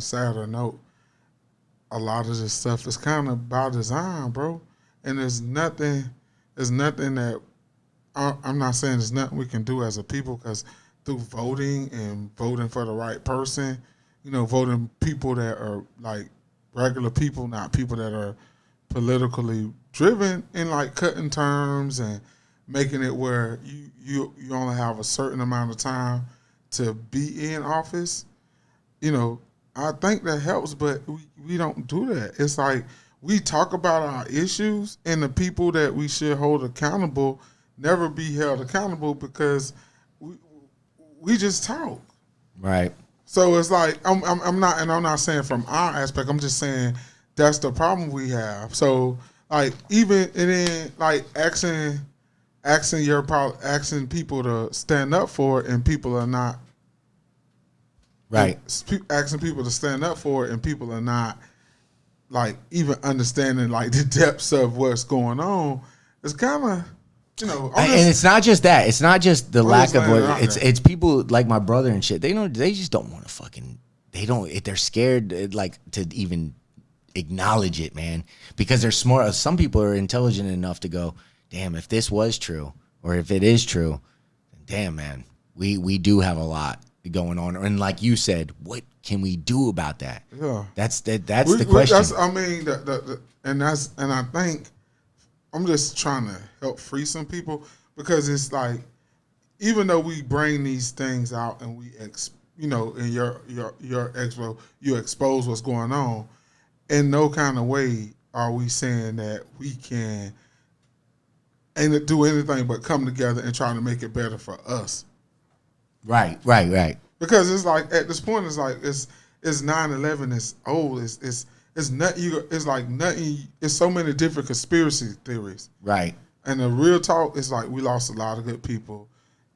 sadder note, a lot of this stuff is kind of by design, bro. And there's nothing that I'm not saying there's nothing we can do as a people, because through voting and voting for the right person, voting people that are like regular people, not people that are politically driven, and like cutting terms and making it where you only have a certain amount of time to be in office. I think that helps, but we don't do that. It's like we talk about our issues, and the people that we should hold accountable never be held accountable, because we just talk. Right. So it's like I'm not saying from our aspect. I'm just saying that's the problem we have. So like asking people to stand up for it, and people are not. Right. Asking people to stand up for it, and people are not like even understanding like the depths of what's going on. It's kind of. And it's not just that. It's not just the lack of what. It's people like my brother and shit. They just don't want to fucking they're scared like to even acknowledge it, man, because they're smart. Some people are intelligent enough to go, damn, if this was true, or if it is true, damn, man, we do have a lot going on. And like you said, what can we do about that? Yeah, that's the question. And I think I'm just trying to help free some people, because it's like, even though we bring these things out and we in your expo, you expose what's going on, in no kind of way are we saying that we can ain't do anything but come together and try to make it better for us. Right. Because it's like, at this point, it's like it's 9/11. It's old. It's nothing. It's like nothing. It's so many different conspiracy theories. Right. And the real talk is like, we lost a lot of good people,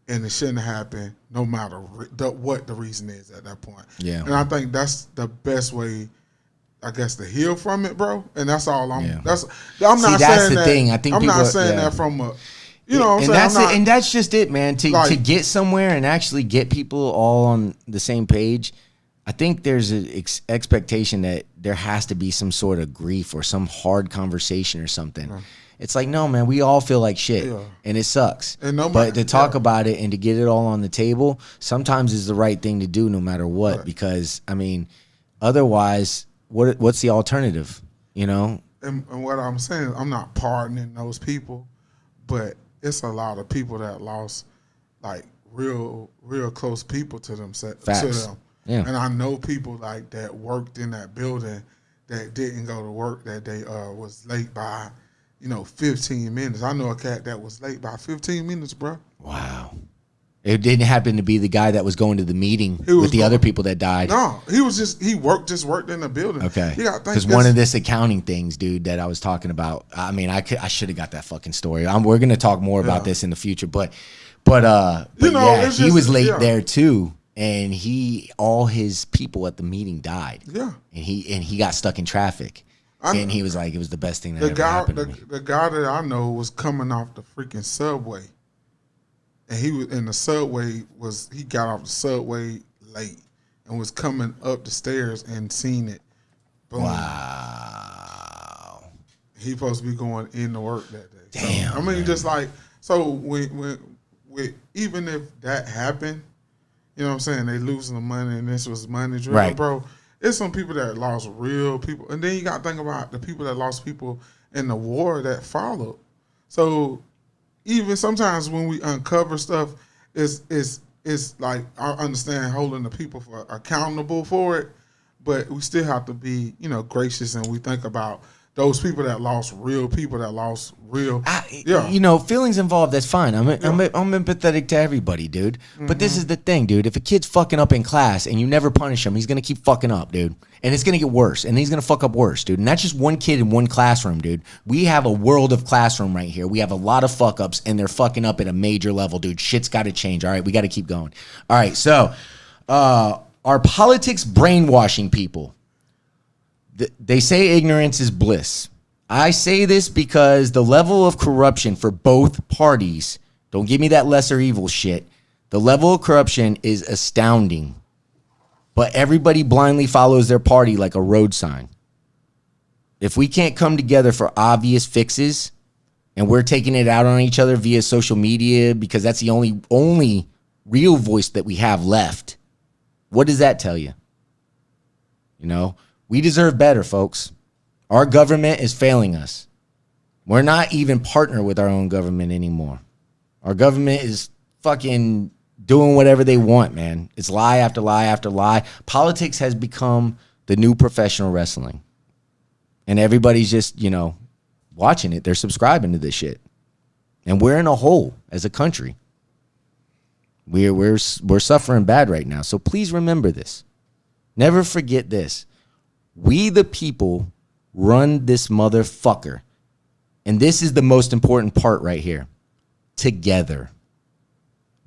and it shouldn't happen, no matter what the reason is at that point. Yeah. And I think that's the best way, I guess, to heal from it, bro. And that's all I'm. Yeah. I'm not saying that. Thing. I think I'm people, not saying that from a. You know what I'm saying? And that's just it, man. To get somewhere and actually get people all on the same page, I think there's an expectation that there has to be some sort of grief or some hard conversation or something. Yeah. It's like, no, man, we all feel like shit, and it sucks. And but to talk about it and to get it all on the table sometimes is the right thing to do, no matter what. Right. Because, I mean, otherwise, what's the alternative, you know? And what I'm saying, I'm not pardoning those people, but it's a lot of people that lost, like, real close people to them. Facts. Yeah. And I know people like that worked in that building that didn't go to work that day, was late by, 15 minutes. I know a cat that was late by 15 minutes, bro. Wow. It didn't happen to be the guy that was going to the meeting with the other people that died. No, he worked in the building. Okay. Because one of this accounting things, dude, that I was talking about, I mean, I should have got that fucking story. We're going to talk more about this in the future, but he was late there too. And all his people at the meeting died. Yeah. And he got stuck in traffic. And he was like, it was the best thing that ever happened to me. The guy that I know was coming off the freaking subway. And he was in the subway, he got off the subway late and was coming up the stairs and seen it. Boom. Wow. He supposed to be going into work that day. Damn. So, I mean, just like, so when even if that happened, you know what I'm saying, they losing the money and this was money driven, right, bro. It's some people that lost real people. And then you got to think about the people that lost people in the war that followed. So even sometimes when we uncover stuff, it's like, I understand holding the people accountable for it, but we still have to be, gracious, and we think about those people that lost real people that lost real. Feelings involved, that's fine. I'm empathetic to everybody, dude. Mm-hmm. But this is the thing, dude. If a kid's fucking up in class and you never punish him, he's going to keep fucking up, dude. And it's going to get worse. And he's going to fuck up worse, dude. And that's just one kid in one classroom, dude. We have a world of classroom right here. We have a lot of fuck ups, and they're fucking up at a major level, dude. Shit's got to change. All right, we got to keep going. All right, so our politics brainwashing people. They say ignorance is bliss. I say this because the level of corruption for both parties, don't give me that lesser evil shit, the level of corruption is astounding. But everybody blindly follows their party like a road sign. If we can't come together for obvious fixes, and we're taking it out on each other via social media because that's the only real voice that we have left, what does that tell you? We deserve better, folks. Our government is failing us. We're not even partner with our own government anymore. Our government is fucking doing whatever they want, man. It's lie after lie after lie. Politics has become the new professional wrestling. And everybody's just, watching it. They're subscribing to this shit. And we're in a hole as a country. We're suffering bad right now. So please remember this. Never forget this. We the people run this motherfucker. And this is the most important part right here. Together.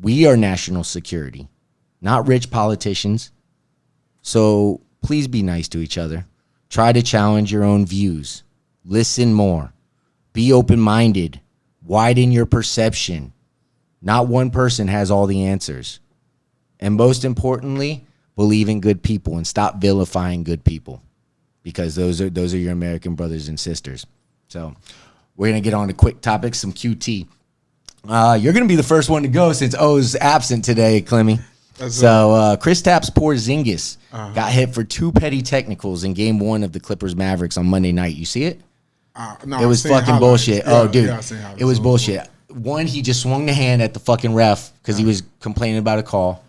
We are national security, not rich politicians. So please be nice to each other. Try to challenge your own views. Listen more. Be open-minded. Widen your perception. Not one person has all the answers. And most importantly, believe in good people and stop vilifying good people, because those are your American brothers and sisters. So we're going to get on to quick topics, some QT. You're going to be the first one to go since O's absent today, Clemmy. So Kristaps Porzingis got hit for 2 petty technicals in Game 1 of the Clippers Mavericks on Monday night. You see it? No, it was fucking bullshit. Yeah, dude, it was bullshit. One, he just swung the hand at the fucking ref because he was complaining about a call,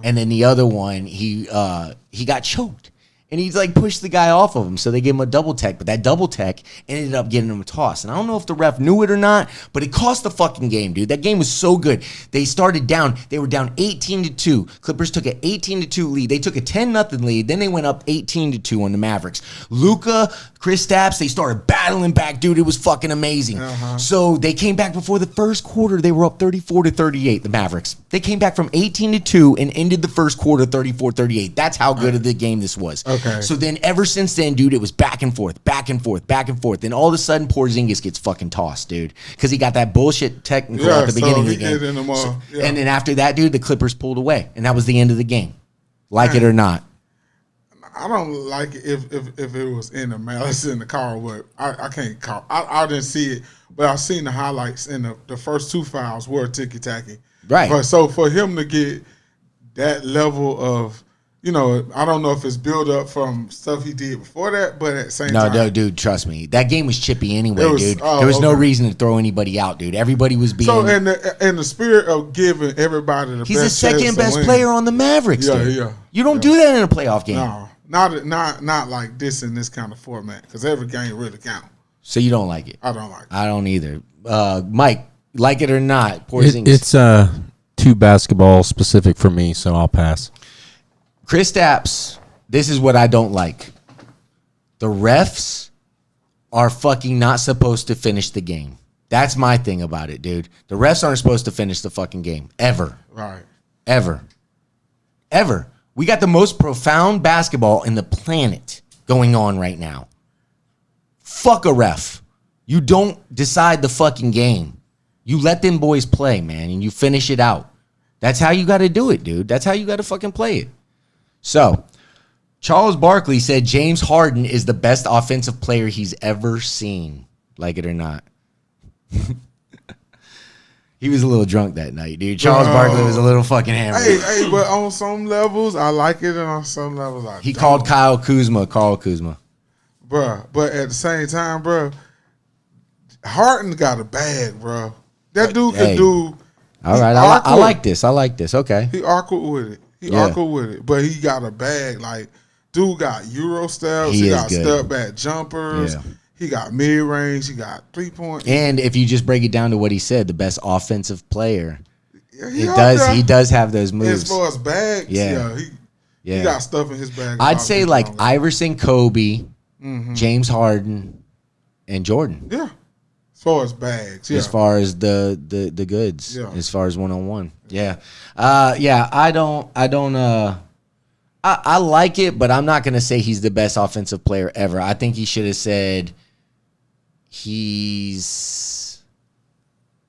and then the other one, he got choked. And he's like pushed the guy off of him, so they gave him a double tech. But that double tech ended up getting him a toss. And I don't know if the ref knew it or not, but it cost the fucking game, dude. That game was so good. They started down. They were down 18-2. Clippers took an 18-2 lead. They took a 10-0 lead. Then they went up 18-2 on the Mavericks. Luka, Kristaps, they started battling back, dude. It was fucking amazing. So they came back before the first quarter. They were up 34-38, the Mavericks. They came back from 18-2 and ended the first quarter 34-38. That's how good of the game this was. Okay. So then ever since then, dude, it was back and forth, back and forth, back and forth. Then all of a sudden, Porzingis gets fucking tossed, dude, because he got that bullshit technical at the beginning of the game. And then after that, dude, the Clippers pulled away, and that was the end of the game. Like it or not. I don't like it if it was in the malice in the car, but I can't call. I didn't see it, but I've seen the highlights, and the first 2 fouls were ticky-tacky. Right. But so for him to get that level of, I don't know if it's built up from stuff he did before that, but at the same time. No, dude, trust me. That game was chippy anyway, dude. There was no reason to throw anybody out, dude. Everybody was being. So in the spirit of giving everybody the he's best. He's the second best player on the Mavericks, dude. Yeah. You don't do that in a playoff game. No, not like this in this kind of format, because every game really counts. So you don't like it? I don't like it. I don't either. Mike, like it or not, Porzingis. It's too basketball specific for me, so I'll pass. Kristaps, this is what I don't like. The refs are fucking not supposed to finish the game. That's my thing about it, dude. The refs aren't supposed to finish the fucking game. Ever. Right. Ever. We got the most profound basketball in the planet going on right now. Fuck a ref. You don't decide the fucking game. You let them boys play, man, and you finish it out. That's how you got to do it, dude. That's how you got to fucking play it. So, Charles Barkley said James Harden is the best offensive player he's ever seen. Like it or not. He was a little drunk that night, dude. Charles Barkley was a little fucking hammered. Hey, but on some levels, I like it, and on some levels, I He don't. called Carl Kuzma. Bruh, but at the same time, bruh, Harden got a bag, bruh. That dude can do. All right, I like this. Okay. He awkward with it. Awkward with it, but he got a bag. Like, dude got Euro steps. He got step back jumpers. Yeah. He got mid range. He got 3-point. And if you just break it down to what he said, the best offensive player, he does have those moves. As far as bags, he got stuff in his bag. I'd say like Iverson, Kobe, James Harden, and Jordan. Yeah. As far as bags, As far as the goods, as far as one-on-one, I like it, but I'm not gonna say he's the best offensive player ever. I think he should have said he's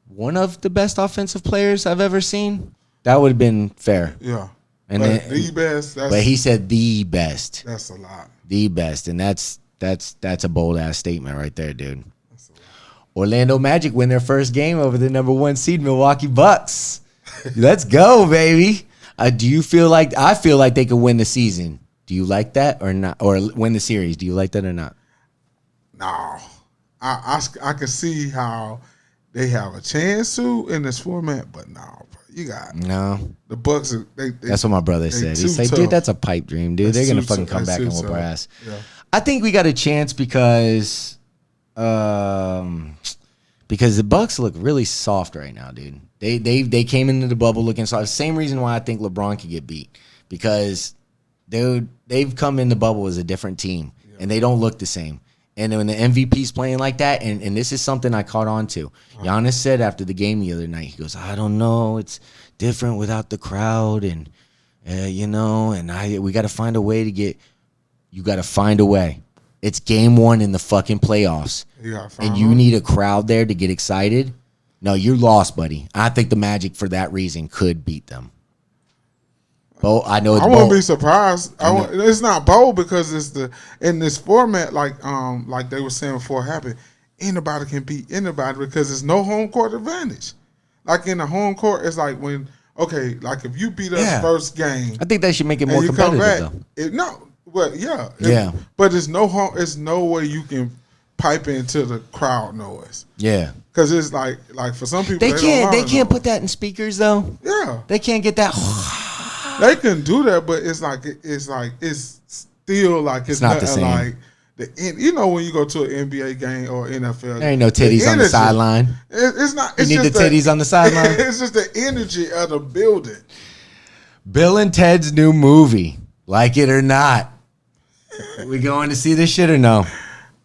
one of the best offensive players I've ever seen. That would have been fair. Yeah, and but the best. But he said the best. That's a lot. The best, and that's a bold ass statement right there, dude. Orlando Magic win their first game over the number 1 seed Milwaukee Bucks. Let's go, baby. Do you feel like I feel like they could win the season? Do you like that or not? Or win the series? Do you like that or not? No, I can see how they have a chance to in this format, but no, bro, you got the Bucks. That's what my brother said. He said, "Dude, that's a pipe dream, dude. They're gonna fucking come back and whoop our ass." Yeah. I think we got a chance because the Bucks look really soft right now, dude. They came into the bubble looking soft. Same reason why I think LeBron could get beat, because they've come in the bubble as a different team, and they don't look the same. And when the MVP's playing like that, and this is something I caught on to. Giannis said after the game the other night, he goes, I don't know, it's different without the crowd, and we got to find a way to get. You got to find a way. It's game 1 in the fucking playoffs, and you need a crowd there to get excited. No, you're lost, buddy. I think the Magic, for that reason, could beat them. Bold. I know it's I bold. won't be surprised. It's not bold because it's in this format, like they were saying before it happened, anybody can beat anybody because there's no home court advantage. Like in the home court, it's like like if you beat us first game, I think they should make it more competitive though. But there's no home. It's no way you can pipe into the crowd noise. Yeah. Because it's like for some people they can't put that in speakers though. Yeah. They can't get that. They can do that, but it's still like it's not the nothing same. like you know when you go to an NBA game or NFL, There ain't no titties on the sideline. It's not. It's You need just the titties on the sideline. It's just the energy of the building. Bill and Ted's new movie, like it or not. We going to see this shit or no?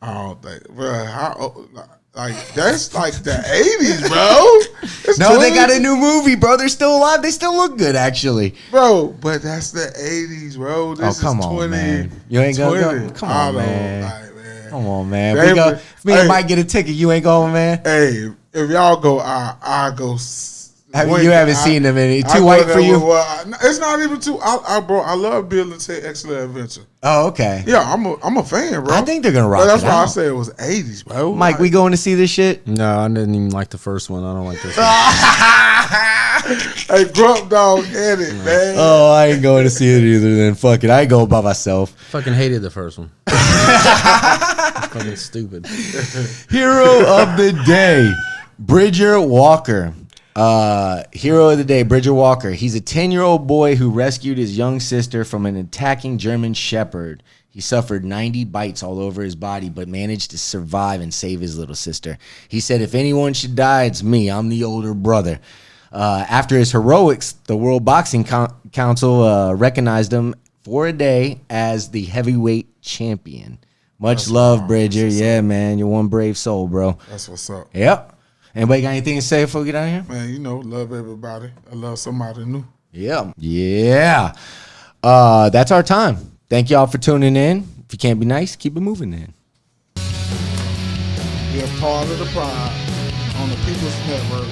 I don't think, bro. That's like the 80s, bro. No, they got a new movie, bro. They're still alive. They still look good, actually. Bro, but that's the 80s, bro. This come is 20, on, man. You ain't gonna go? Come on, man. Man. Come on, man. Me and Mike get a ticket. You ain't going, man? Hey, if y'all go, I go. You haven't seen them any. Too white for you? It's not even too. I love Bill and Ted Excellent Adventure. Oh, okay. Yeah, I'm a fan, bro. I think they're gonna rock it. That's why I out. said it was 80s, bro. Mike, we going to see this shit? No, I didn't even like the first one. I don't like this one. Hey, Grump Dog, edit, man. Oh, I ain't going to see it either. Then fuck it, I ain't going by myself. Fucking hated the first one. Fucking stupid. Hero of the day, Bridger Walker. Hero of the day, Bridger Walker. He's a 10-year-old boy who rescued his young sister from an attacking German Shepherd. He suffered 90 bites all over his body, but managed to survive and save his little sister. He said, if anyone should die, it's me. I'm the older brother. After his heroics, the World Boxing Council recognized him for a day as the heavyweight champion. Much love, Bridger. Yeah, man. You're one brave soul, bro. That's what's up. Yep. Anybody got anything to say before we get out of here? Man, love everybody. I love somebody new. Yeah. Yeah. That's our time. Thank y'all for tuning in. If you can't be nice, keep it moving then. Be a part of the pride on the People's Network.